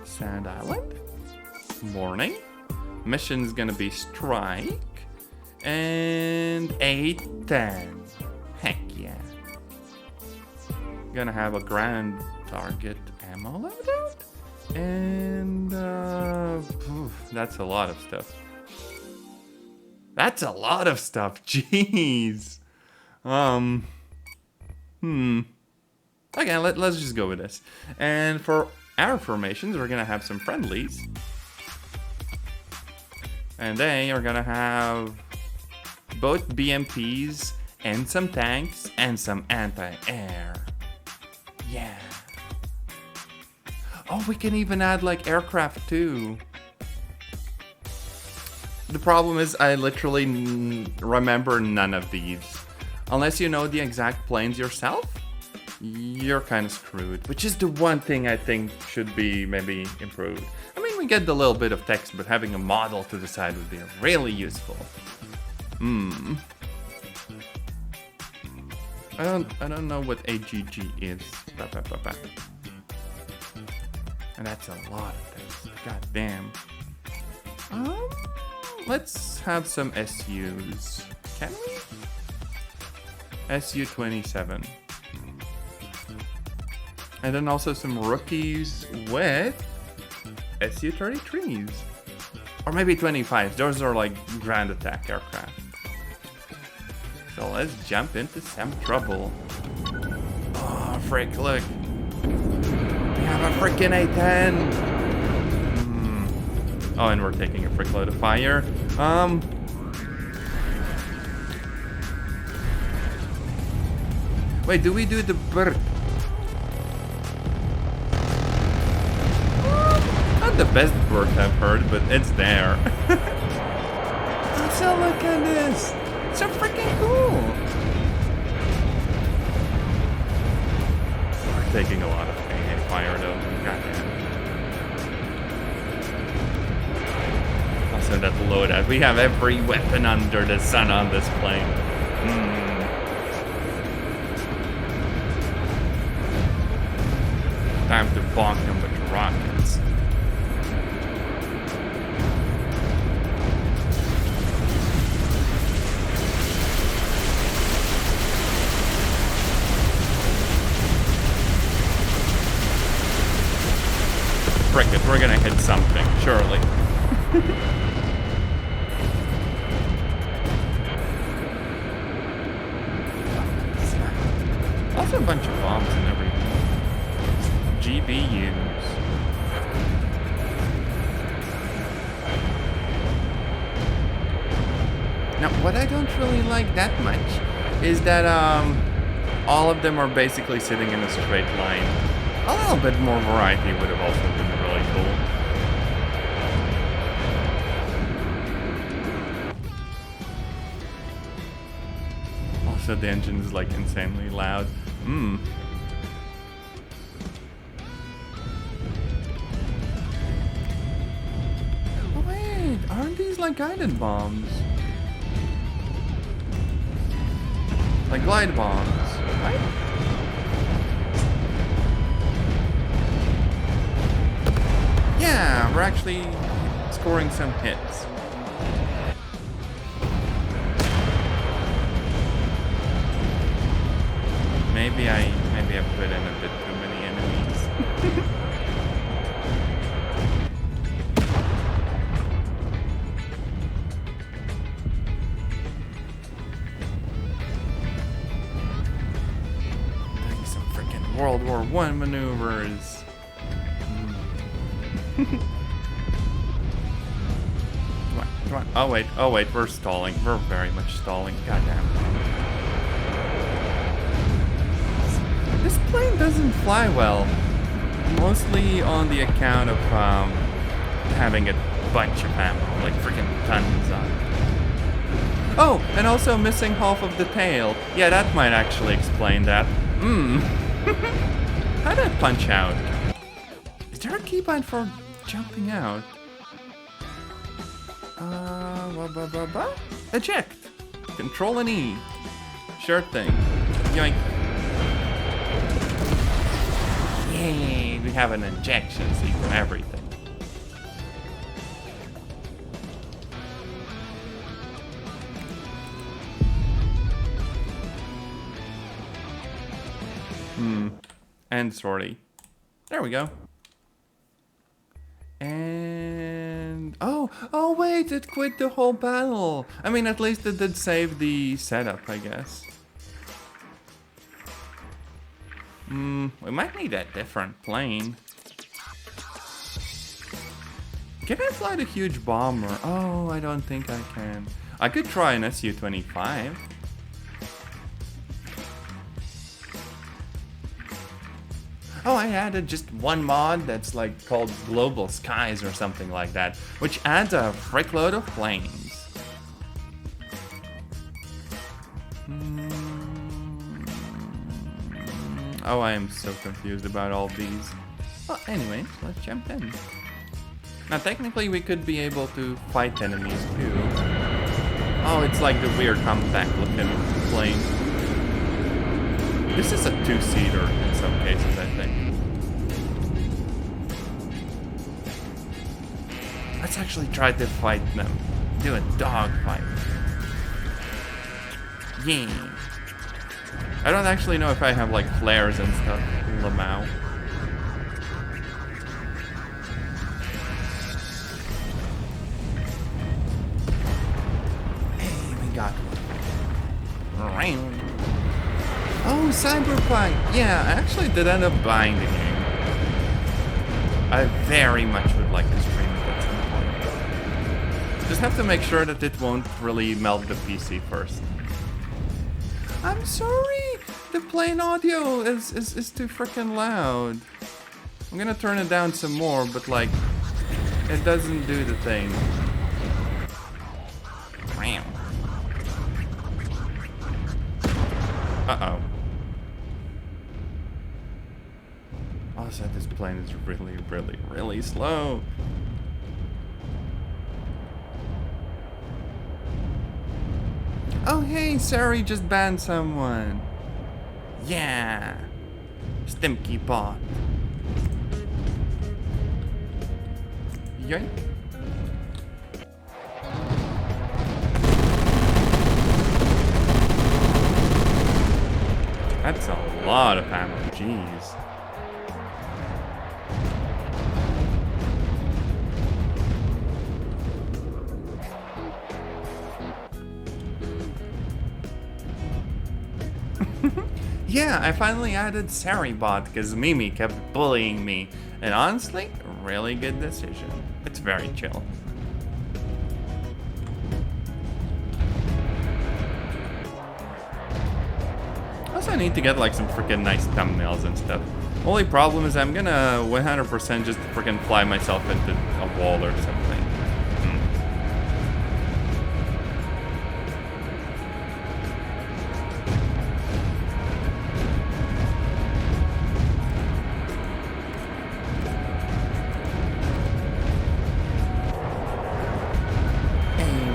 Sand Island. Morning. Mission's gonna be strike. And A10. Heck yeah. Gonna have a grand target ammo loadout. And that's a lot of stuff. That's a lot of stuff. Jeez. Okay, let's just go with this. And for our formations, we're gonna have some friendlies. And they are gonna have both BMPs and some tanks and some anti-air. Yeah. Oh, we can even add like aircraft too. The problem is I literally remember none of these. Unless you know the exact planes yourself, you're kind of screwed. Which is the one thing I think should be maybe improved. I mean, we get the little bit of text, but having a model to the side would be really useful. I don't know what AGG is. And that's a lot of things. God damn. Let's have some SUs. Can we? SU-27. And then also some rookies with SU-33s. Or maybe 25s. Those are like ground attack aircraft. So let's jump into some trouble. Oh, frick, look. We have a freaking A-10. Oh, and we're taking a frick load of fire. Wait, do we do the bird? Not the best bird I've heard, but it's there. So look at this. So freaking cool. We're taking a lot of fire though. Goddamn. Also that loadout. We have every weapon under the sun on this plane. Time to bonk them with rockets. Frick it, we're gonna hit something, surely. Also a bunch of bombs and everything. GBUs. Now, what I don't really like that much is that all of them are basically sitting in a straight line. A little bit more variety would have also been really cool. Also, the engine is like insanely loud. Oh wait, aren't these like guided bombs? Like glide bombs, right? Yeah, we're actually scoring some hits. Maybe I put in a bit too many enemies. Doing some freaking World War I maneuvers. Come on. Oh wait, we're stalling. We're very much stalling. Goddamn. This plane doesn't fly well. Mostly on the account of having a bunch of ammo, like freaking tons on it. Oh, and also missing half of the tail. Yeah, that might actually explain that. How'd that punch out? Is there a keybind for jumping out? Eject. Control and E. Sure thing. Yoink. Yay, we have an injection seat for everything. And sorry. There we go. And oh wait, it quit the whole battle. I mean, at least it did save the setup, I guess. We might need a different plane. Can I fly the huge bomber? Oh, I don't think I can. I could try an Su-25. Oh, I added just one mod that's like called Global Skies or something like that, which adds a frickload of planes. Oh, I am so confused about all these. Well, anyways, let's jump in. Now, technically, we could be able to fight enemies too. Oh, it's like the weird compact-looking plane. This is a two-seater in some cases, I think. Let's actually try to fight them. Do a dog fight. Yeah. I don't actually know if I have like flares and stuff. Lamau. Hey, we got one. Oh, Cyberpunk! Yeah, I actually did end up buying the game. I very much would like to stream it at some point. Just have to make sure that it won't really melt the PC first. I'm sorry! The plane audio is too freaking loud. I'm gonna turn it down some more, but like, it doesn't do the thing. Uh-oh. Also, this plane is really, really, really slow. Oh, hey, sorry, just banned someone. Yeah. Stimky bot. Yoink. That's a lot of ammo, jeez. Yeah, I finally added Saribot because Mimi kept bullying me. And honestly, really good decision. It's very chill. Also, I need to get like some freaking nice thumbnails and stuff. Only problem is I'm gonna 100% just freaking fly myself into a wall or something.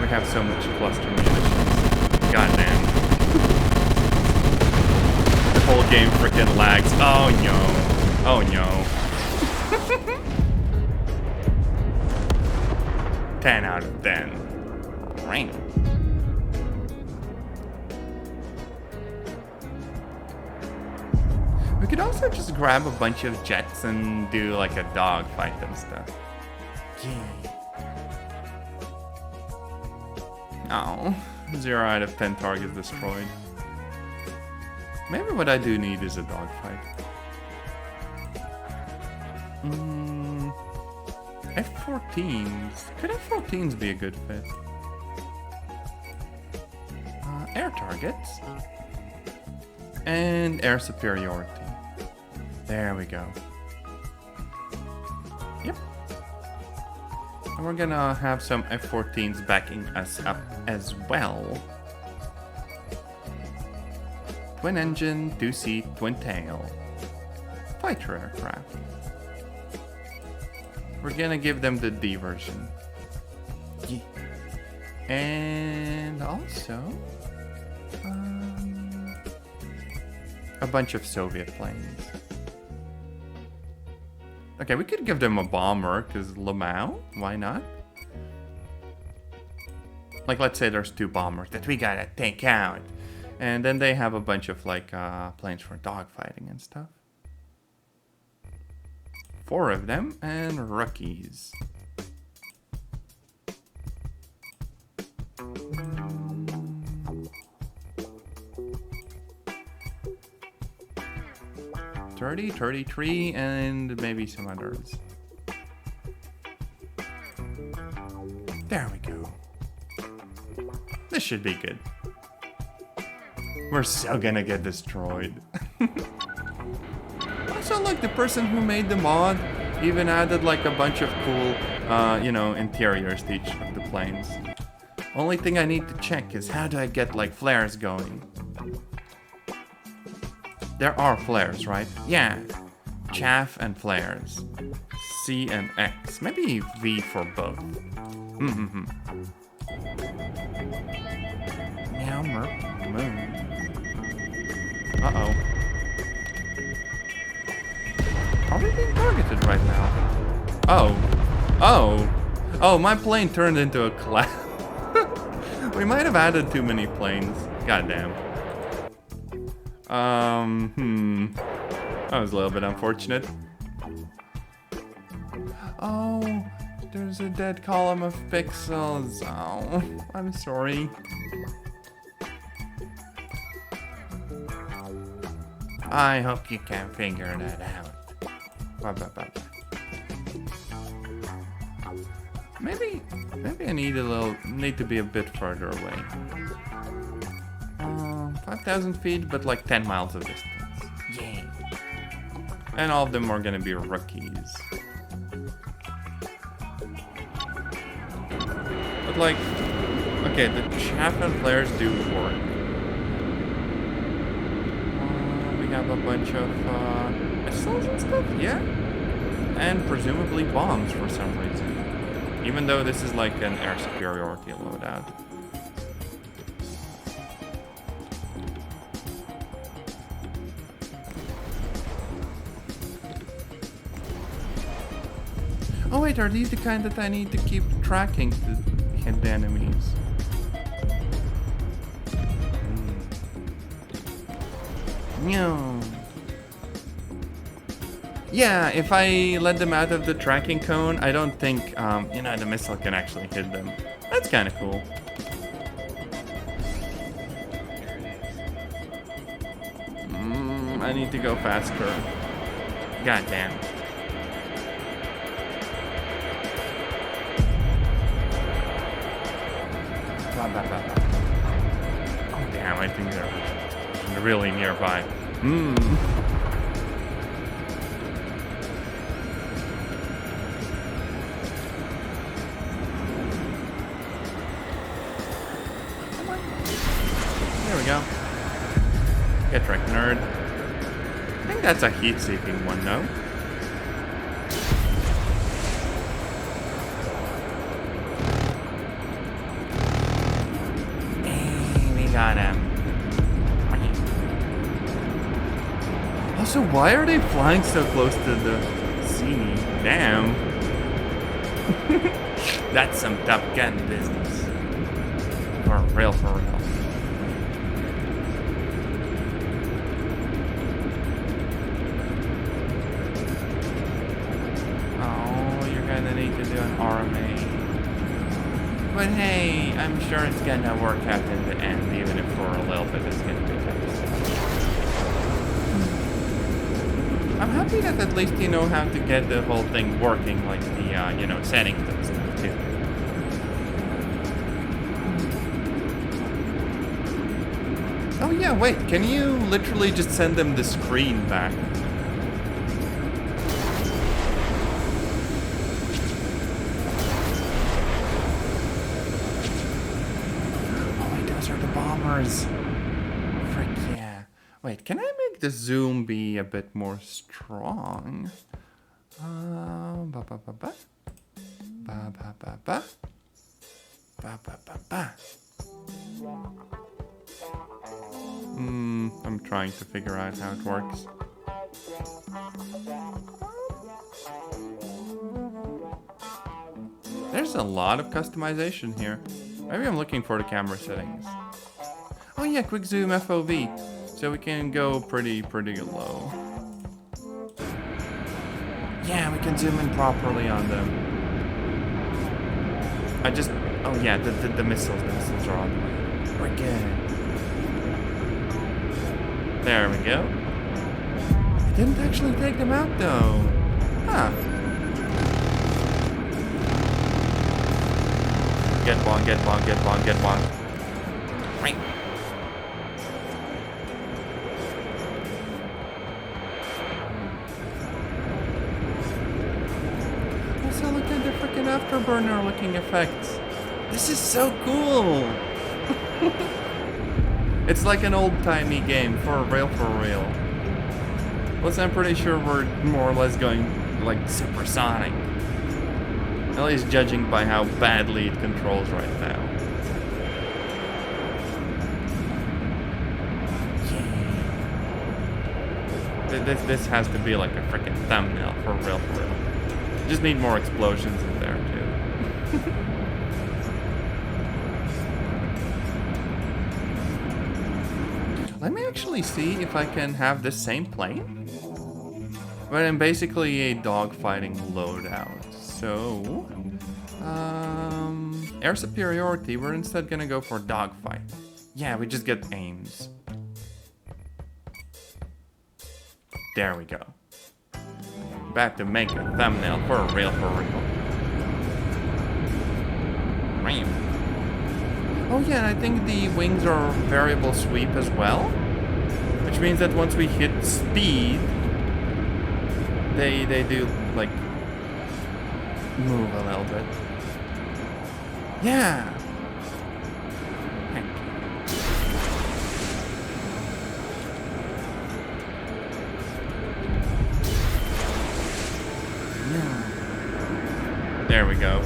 Have so much cluster munitions. Goddamn. The whole game freaking lags. Oh no. Oh no. 10 out of 10. Right. We could also just grab a bunch of jets and do like a dog fight and stuff. Yeah. Oh, 0 out of 10 targets destroyed. Maybe what I do need is a dogfight. F-14s. Could F-14s be a good fit? Air targets. And air superiority. There we go. Yep. And we're gonna have some F-14s backing us up as well. Twin engine, 2-seat, twin tail. Fighter aircraft. We're gonna give them the D version. Yeah. And also a bunch of Soviet planes. Okay, we could give them a bomber, because Lamau, why not? Like, let's say there's 2 bombers that we gotta take out. And then they have a bunch of, like, planes for dogfighting and stuff. 4 of them, and rookies. $30, $33, and maybe some others. There we go. This should be good. We're so gonna get destroyed. Also, look, the person who made the mod even added like a bunch of cool, you know, interiors to each of the planes. Only thing I need to check is how do I get like flares going? There are flares, right? Yeah. Chaff and flares. C and X. Maybe V for both. Mm-hmm. Meow, merp, moon. Uh-oh. Are we being targeted right now? Oh. Oh. Oh, my plane turned into a cloud. We might have added too many planes. Goddamn. That was a little bit unfortunate. Oh, there's a dead column of pixels. Oh, I'm sorry. I hope you can figure that out. Maybe I need to be a bit further away. 5,000 feet, but like 10 miles of distance. Yay. And all of them are gonna be rookies. But like, okay, the chaff and flares do work. We have a bunch of missiles and stuff, yeah? And presumably bombs for some reason. Even though this is like an air superiority loadout. Oh wait, are these the kind that I need to keep tracking to hit the enemies? No. Yeah, if I let them out of the tracking cone, I don't think, you know, the missile can actually hit them. That's kind of cool. I need to go faster. God damn. Oh damn, I think they're really nearby. There we go. Get wrecked, nerd. I think that's a heat-seeking one, no? Got him. Also, why are they flying so close to the sea? Damn. That's some Top Gun business. For real, for real. Oh, you're gonna need to do an RMA. But hey, I'm sure it's gonna work out in the end, even if for a little bit it's gonna be kind of sad. I'm happy that at least you know how to get the whole thing working, like the, you know, settings and stuff too. Oh yeah, wait, can you literally just send them the screen back? Frick yeah. Wait, can I make the zoom be a bit more strong? I'm trying to figure out how it works. There's a lot of customization here. Maybe I'm looking for the camera settings. Oh yeah, quick zoom FOV. So we can go pretty low. Yeah, we can zoom in properly on them. Oh yeah, the missiles are on the way. We're good. There we go. I didn't actually take them out though. Huh. Get one, get one, get one, get one. Right. Also, look at the freaking afterburner looking effects. This is so cool. It's like an old-timey game, for real, for real. Plus, I'm pretty sure we're more or less going like supersonic. At least judging by how badly it controls right now. Yeah. This has to be like a freaking thumbnail, for real, for real. Just need more explosions in there, too. Let me actually see if I can have this same plane. But I'm basically a dogfighting loadout. So, air superiority. We're instead gonna go for dogfight. Yeah, we just get aims. There we go. About to make a thumbnail for real, for real. Ram. Oh yeah, and I think the wings are variable sweep as well. Which means that once we hit speed, they do, like, move a little bit. Yeah! There we go.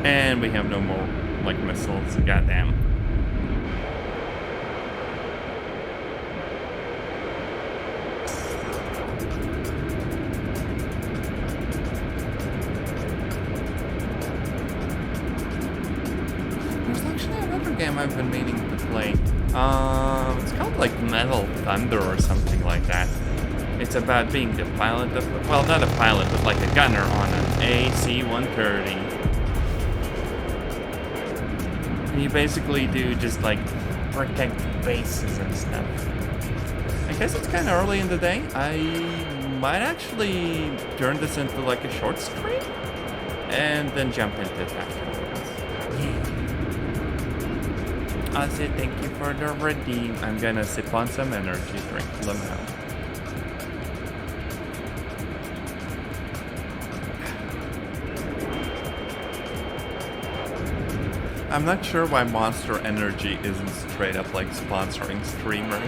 And we have no more, like, missiles. Goddamn. There's actually another game I've been meaning to play. It's called, like, Metal Thunder or something like that. It's about being the pilot of, well, not a pilot, but like a gunner on an AC-130. You basically do just like protect bases and stuff. I guess it's kind of early in the day. I might actually turn this into like a short stream and then jump into it afterwards. Yeah. I said thank you for the redeem. I'm gonna sip on some energy drink. Lemon. I'm not sure why Monster Energy isn't straight up like sponsoring streamers.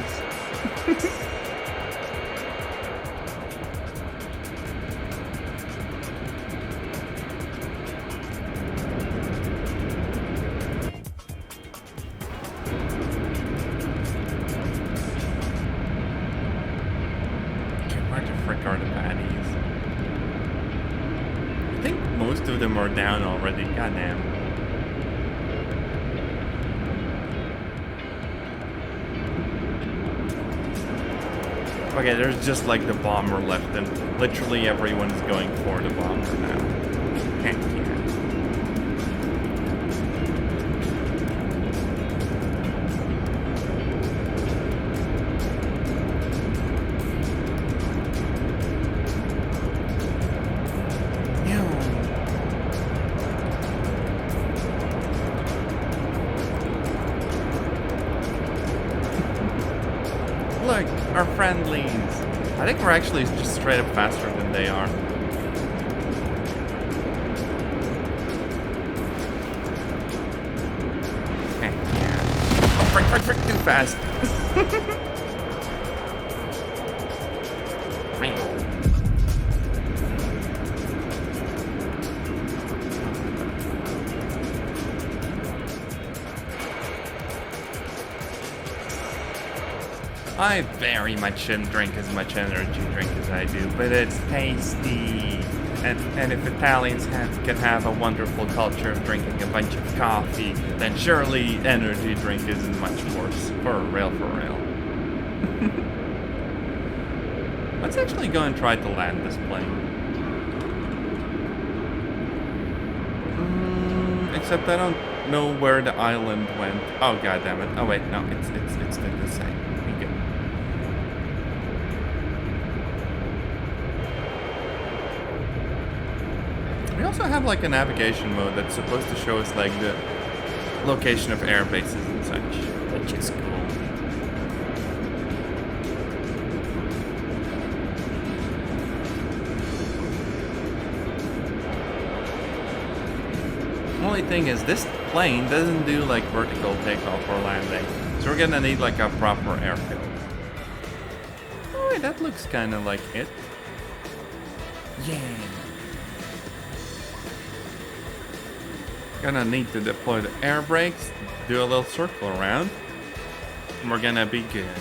Where the frick are the baddies? I think most of them are down already. Goddamn. Okay, there's just like the bomber left, and literally everyone is going for the bomber now. Heck yeah. Look, our friendlies. I think we're actually just straight up faster than they are. Heck yeah. Oh, frick, too fast. I very much shouldn't drink as much energy drink as I do, but it's tasty. And if Italians can have a wonderful culture of drinking a bunch of coffee, then surely energy drink isn't much worse. For real, for real. Let's actually go and try to land this plane. except I don't know where the island went. Oh, god damn it. Oh, wait, no, it's still the same. We go. We also have like a navigation mode that's supposed to show us like the location of air bases and such, which is cool. Only thing is, this plane doesn't do like vertical takeoff or landing, so we're gonna need like a proper airfield. Oh, wait, that looks kind of like it. Yeah. Gonna need to deploy the air brakes, do a little circle around, and we're gonna be good.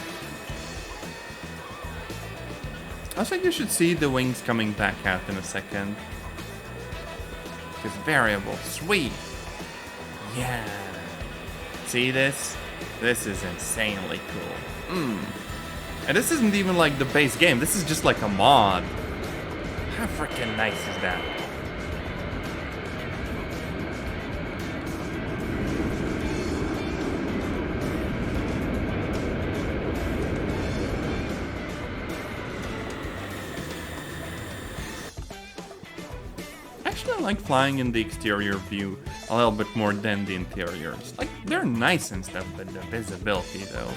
I think you should see the wings coming back out in a second. Because variable, sweet. Yeah. See this? This is insanely cool. And this isn't even like the base game. This is just like a mod. How freaking nice is that? Actually, I like flying in the exterior view a little bit more than the interiors. Like, they're nice and stuff, but the visibility, though.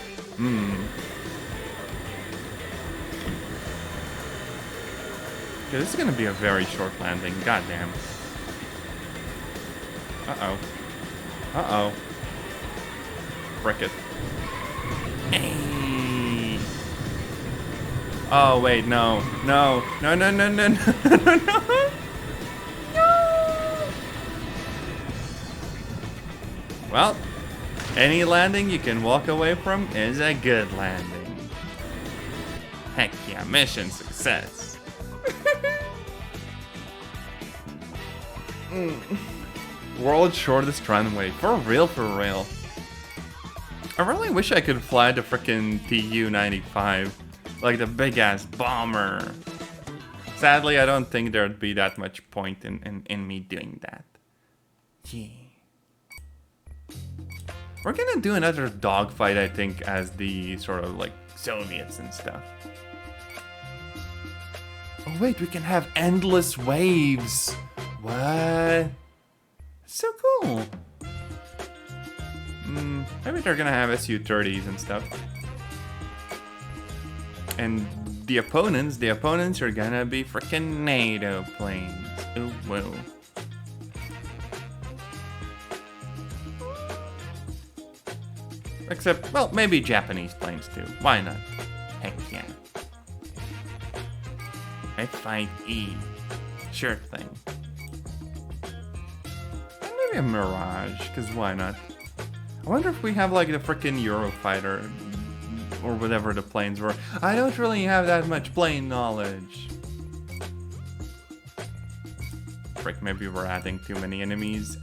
Okay, this is gonna be a very short landing. Goddamn. Uh-oh. Uh-oh. Frick it. Hey. Oh, wait, no. No. No, no, no, no, no, no, no. Well, any landing you can walk away from is a good landing. Heck yeah, mission success. World's shortest runway. For real, for real. I really wish I could fly the frickin' Tu-95. Like the big ass bomber. Sadly, I don't think there'd be that much point in me doing that. Yeah. We're gonna do another dogfight, I think, as the sort of like Soviets and stuff. Oh wait, we can have endless waves. What? So cool. Maybe they're gonna have Su-30s and stuff. And the opponents are gonna be freaking NATO planes. Oh whoa. Except, well, maybe Japanese planes too. Why not? Heck yeah. F5E. Sure thing. And maybe a Mirage, because why not? I wonder if we have like the frickin' Eurofighter or whatever the planes were. I don't really have that much plane knowledge. Frick, maybe we're adding too many enemies.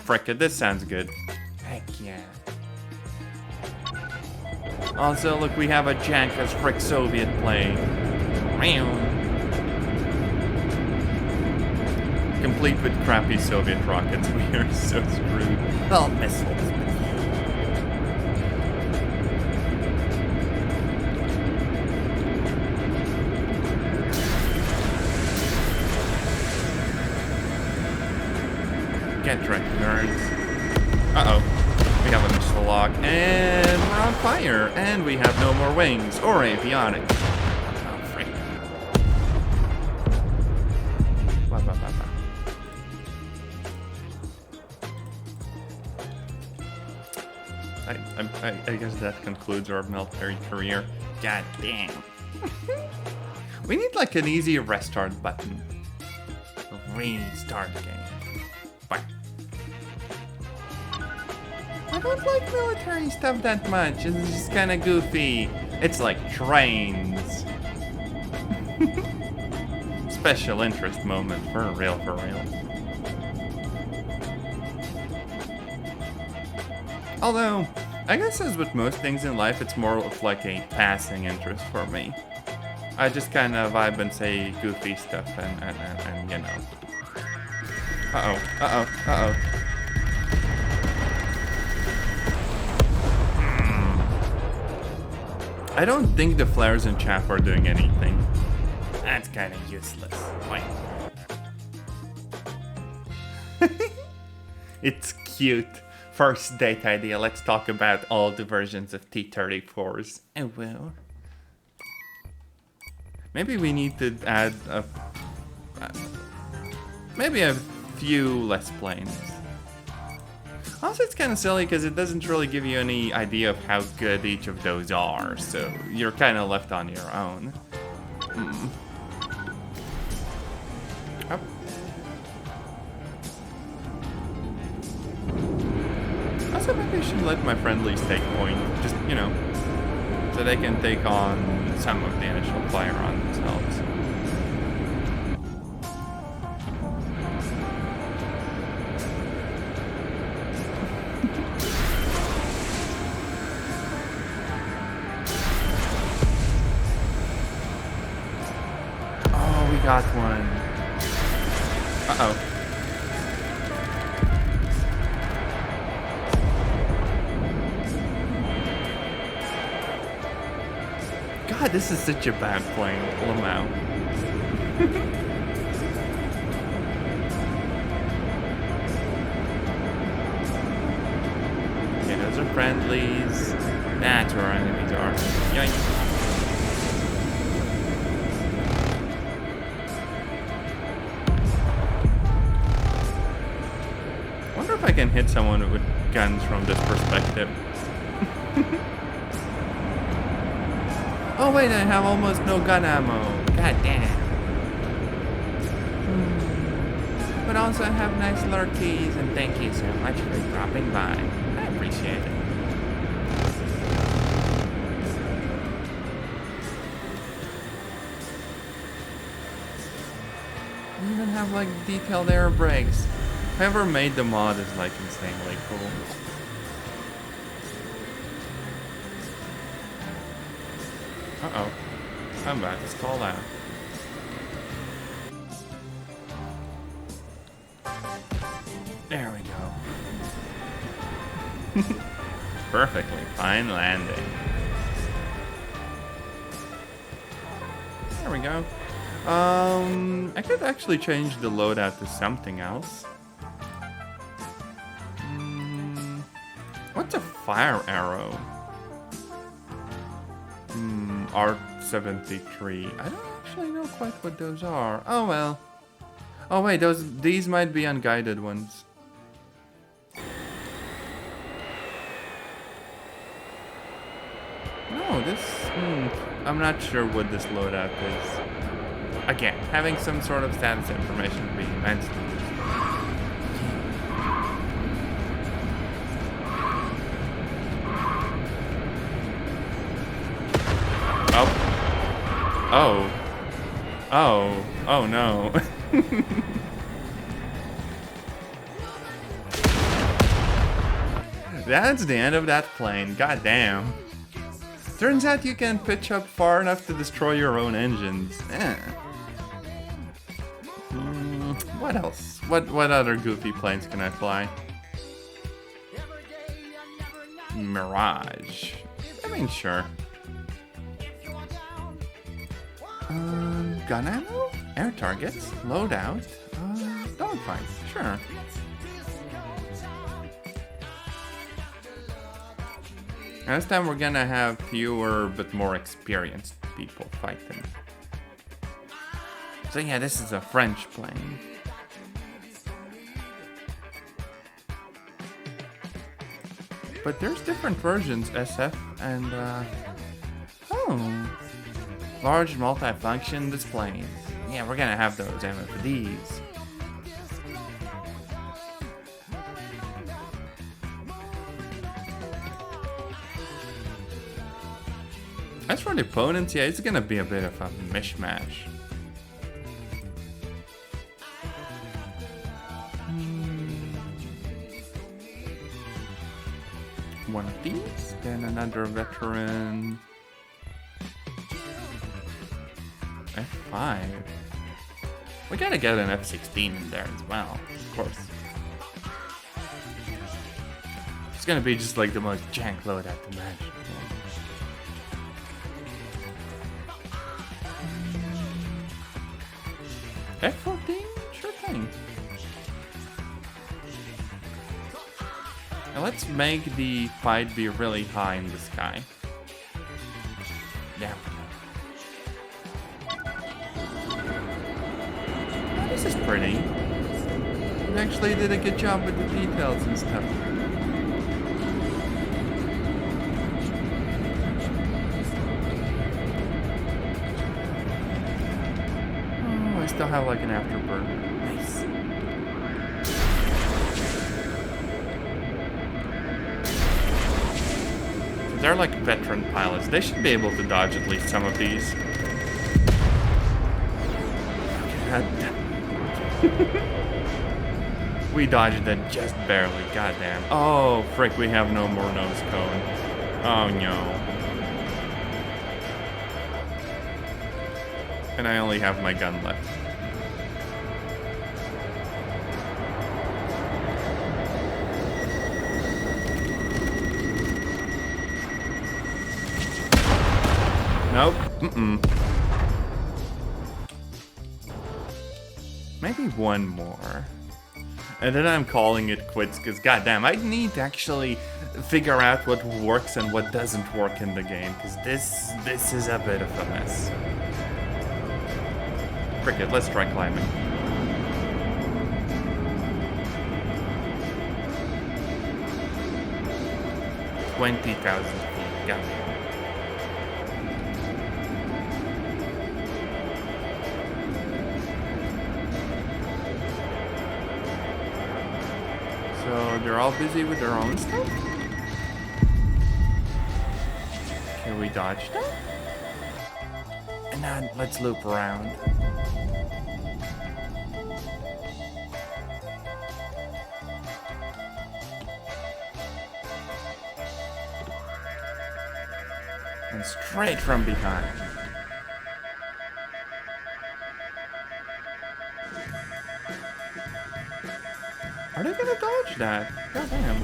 Frick it, this sounds good. Heck yeah. Also, look, we have a jank as frick Soviet plane. Complete with crappy Soviet rockets. We are so screwed. Well, missiles. Get wrecked, nerds. Uh-oh. We have a missile lock, and we're on fire, and we have no more wings or avionics. Oh, frick. I guess that concludes our military career. God damn. We need like an easy restart button. Restart game. Fine. I don't like military stuff that much. It's just kind of goofy. It's like trains. Special interest moment, for real, for real. Although, I guess as with most things in life, it's more of like a passing interest for me. I just kind of vibe and say goofy stuff and you know, Uh-oh, uh-oh, uh-oh. I don't think the flares in chaff are doing anything. That's kind of useless. Wait. It's cute. First date idea. Let's talk about all the versions of T-34s. Oh, well. Maybe we need to add maybe a few less planes. Also, it's kind of silly because it doesn't really give you any idea of how good each of those are, so you're kind of left on your own. Oh. Also, maybe I should let my friendlies take point, just, you know, so they can take on some of the initial fire on themselves. Oh, we got one. Uh-oh. God, this is such a bad plane, Lamau. Okay, those are friendlies. That's where our enemies are. Yoink. Wonder if I can hit someone with guns from this perspective. Oh wait, I have almost no gun ammo. God damn. But also I have nice lurkies, and thank you so much for dropping by. I appreciate it. You even have like detailed air brakes. Whoever made the mod is like insanely cool. Uh-oh. I'm about to stall out. There we go. Perfectly fine landing. There we go. I could actually change the loadout to something else. What's a fire arrow? R73. I don't actually know quite what those are. Oh well. Oh wait, these might be unguided ones. No, this. I'm not sure what this loadout is. Again, having some sort of status information would be immensely useful. Oh no. That's the end of that plane, god damn. Turns out you can pitch up far enough to destroy your own engines. What else? What other goofy planes can I fly? Mirage. I mean, sure. Gun ammo? Air targets? Loadout? Dogfights, sure. This time we're gonna have fewer but more experienced people fighting. So yeah, this is a French plane. But there's different versions, SF and oh. Large multifunction displays. Yeah, we're gonna have those ammo for these. As for the opponents, yeah, it's gonna be a bit of a mishmash. One of these, then another veteran. F5. We gotta get an F-16 in there as well, of course. It's gonna be just like the most jank loadout imaginable. F-14? Sure thing. Now let's make the fight be really high in the sky. There we go. Oh, this is pretty. It actually did a good job with the details and stuff. Oh, I still have like an afterburn. Nice. They're like veteran pilots. They should be able to dodge at least some of these. God damn. We dodged it just barely. Goddamn. Oh, frick, we have no more nose cone. Oh no. And I only have my gun left. Nope. Maybe one more. And then I'm calling it quits, because goddamn, I need to actually figure out what works and what doesn't work in the game, because this is a bit of a mess. Frick it, let's try climbing. $20,000 feet, goddamn. So they're all busy with their own stuff? Can we dodge that? And then let's loop around. And straight from behind. Are they gonna dodge that? God damn.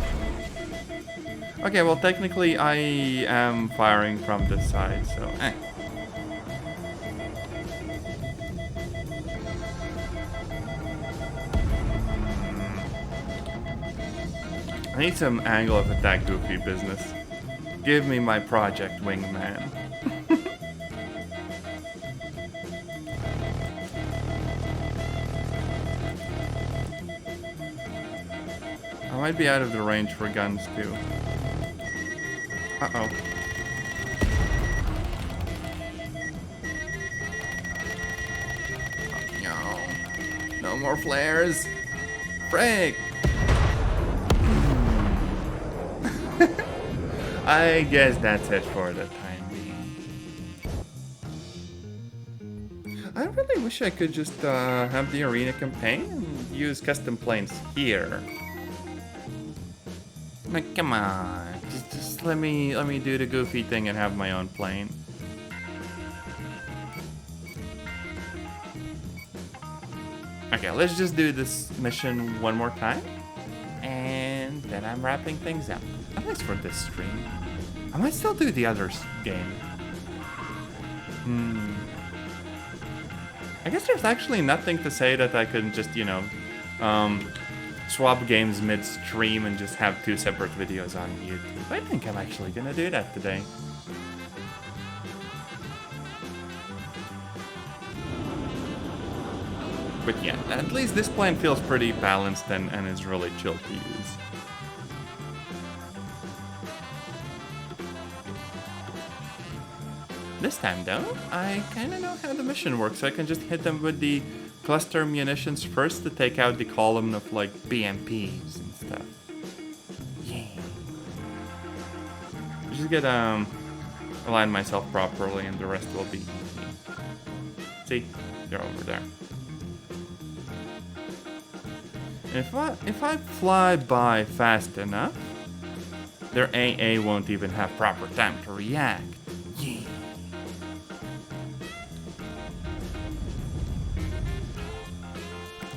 Okay, well technically I am firing from this side, so I need some angle of attack goofy business. Give me my project wingman. I might be out of the range for guns too. Uh-oh. No. No more flares. Frick! I guess that's it for the time being. I really wish I could just have the arena campaign and use custom planes here. Like, come on, just let me do the goofy thing and have my own plane. Okay, let's just do this mission one more time, and then I'm wrapping things up. At least for this stream. I might still do the other game. I guess there's actually nothing to say that I couldn't just, you know, swap games mid-stream and just have two separate videos on YouTube. I think I'm actually gonna do that today. But yeah, at least this plane feels pretty balanced and is really chill to use. This time though, I kinda know how the mission works, so I can just hit them with the cluster munitions first to take out the column of like BMPs and stuff. Yeah. Just get align myself properly and the rest will be easy. See? They're over there. If I fly by fast enough, their AA won't even have proper time to react. Yeah.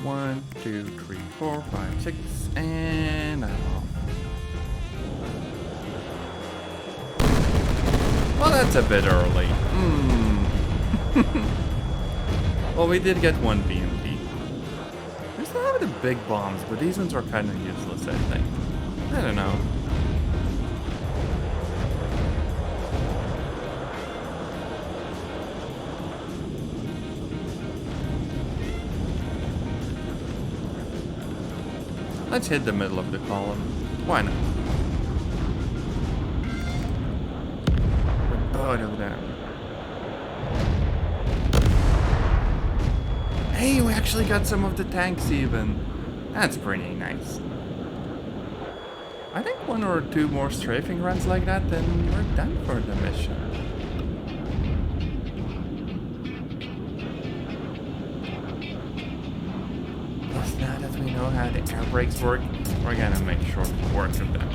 1, 2, 3, 4, 5, 6, and I'm off. Well, that's a bit early. Well, we did get one BMP. We still have the big bombs, but these ones are kind of useless, I think. I don't know. Let's hit the middle of the column. Why not? With both of them. Hey, we actually got some of the tanks even. That's pretty nice. I think 1 or 2 more strafing runs like that, then we're done for the mission. Plus, now that we know how the air brakes work, we're gonna make short work of them.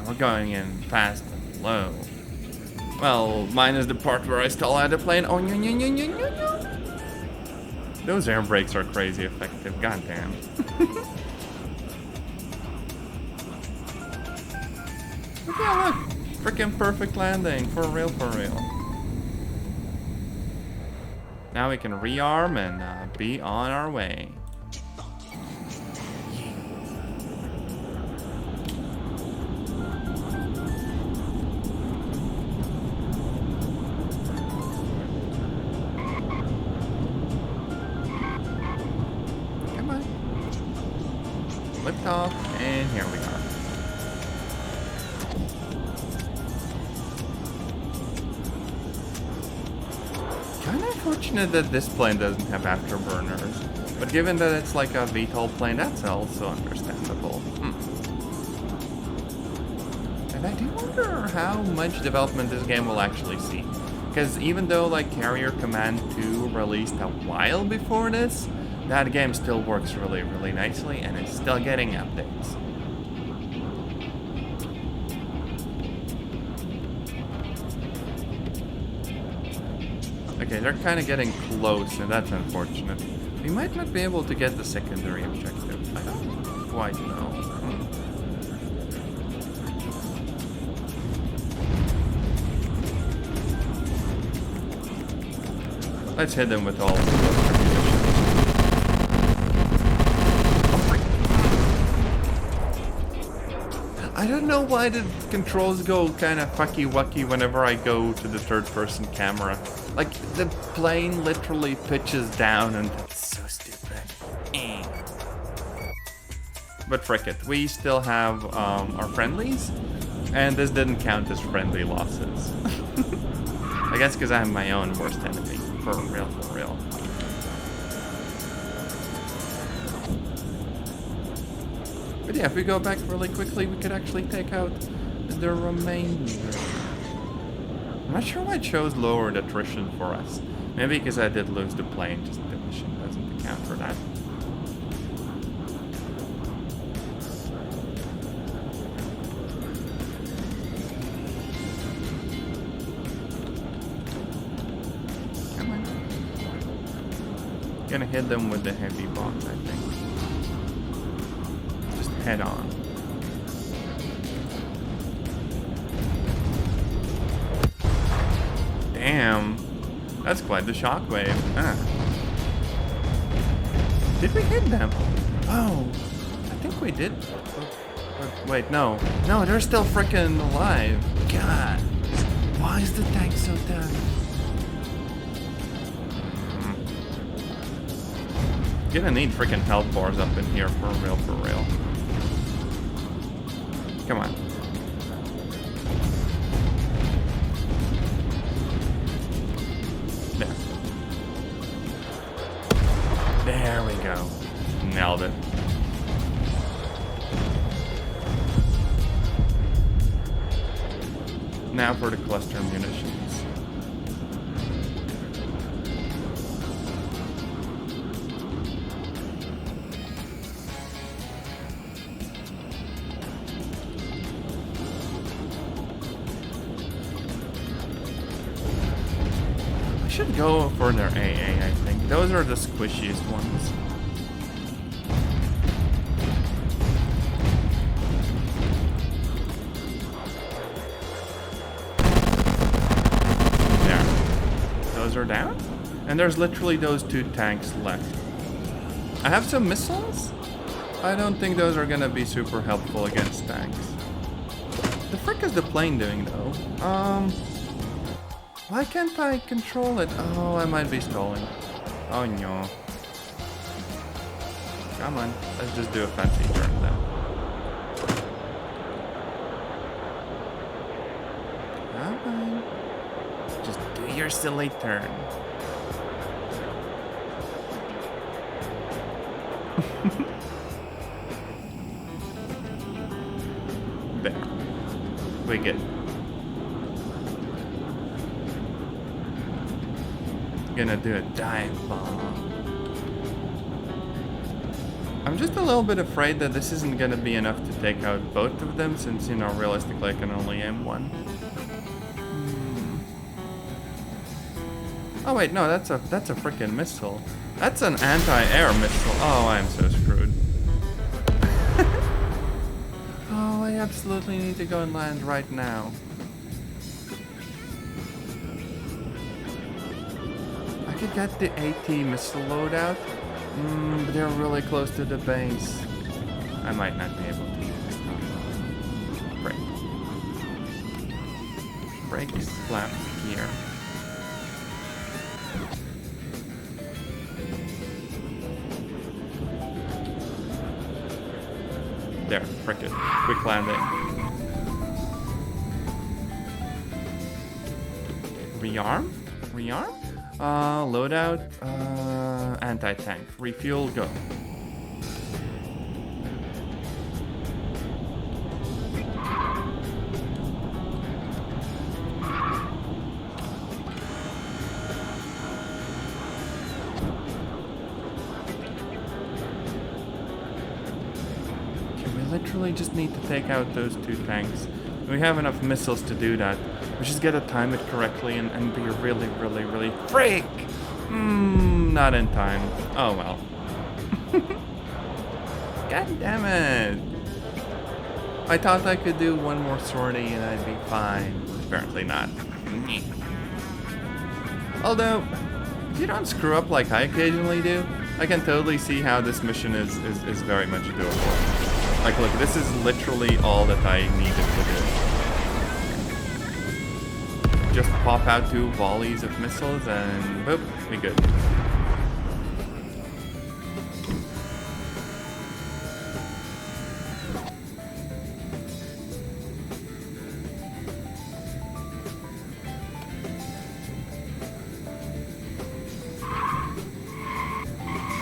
We're going in fast and low. Well, minus the part where I stall out the plane. Oh, no, no, no, no, no, no. Those air brakes are crazy effective. Goddamn. Yeah, look. Freaking perfect landing. For real, for real. Now we can rearm and be on our way. Lift off, and here we are. Kinda unfortunate that this plane doesn't have afterburners, but given that it's like a VTOL plane, that's also understandable. And I do wonder how much development this game will actually see. Because even though like Carrier Command 2 released a while before this, that game still works really, really nicely, and it's still getting updates. Okay, they're kind of getting close, and that's unfortunate. We might not be able to get the secondary objective. I don't quite know. Let's hit them with all of those. I don't know why the controls go kind of fucky-wucky whenever I go to the third-person camera. Like, the plane literally pitches down and it's so stupid. But frick it, we still have our friendlies, and this didn't count as friendly losses. I guess because I'm my own worst enemy. For real, for real. But yeah, if we go back really quickly, we could actually take out the remainder. I'm not sure why it shows lowered attrition for us. Maybe because I did lose the plane, just the mission doesn't account for that. Come on. Gonna hit them with the heavy bombs, I think. Head on. Damn. That's quite the shockwave. Ah. Did we hit them? Oh. I think we did. Wait, no. No, they're still freaking alive. God. Why is the tank so dead? Gonna need freaking health bars up in here for real, for real. Come on. There. There we go. Nailed it. Now for the cluster munitions. should go for their AA, I think. Those are the squishiest ones. There. Those are down? And there's literally those 2 tanks left. I have some missiles? I don't think those are gonna be super helpful against tanks. The frick is the plane doing though? Why can't I control it? Oh, I might be stalling. Oh no. Come on, let's just do a fancy turn then. Come on. Just do your silly turn. There. We good. Gonna do a dive bomb. I'm just a little bit afraid that this isn't gonna be enough to take out both of them, since, you know, realistically I can only aim one. Oh wait, no, that's a freaking missile. That's an anti-air missile. Oh, I'm so screwed. Oh, I absolutely need to go and land right now. I could get the AT missile loadout. But they're really close to the base. I might not be able to use them. Break. Break, flap, gear. There, frick it. Quick landing. Rearm? Rearm? Loadout, anti-tank. Refuel, go. Okay, we literally just need to take out those 2 tanks. We have enough missiles to do that. We just gotta time it correctly and be really, really, really freak! Not in time. Oh well. God damn it! I thought I could do one more sortie and I'd be fine. Apparently not. Although, if you don't screw up like I occasionally do, I can totally see how this mission is very much doable. Like, look, this is literally all that I needed to do. Just pop out 2 volleys of missiles and boop, we good.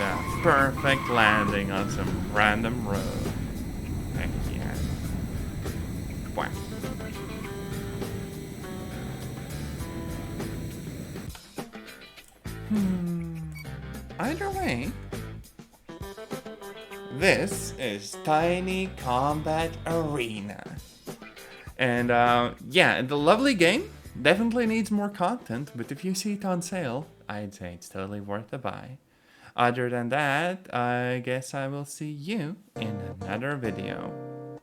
That's perfect landing on some random road. Heck yeah. Wow. Either way, this is Tiny Combat Arena. And yeah, the lovely game definitely needs more content, but if you see it on sale, I'd say it's totally worth a buy. Other than that, I guess I will see you in another video.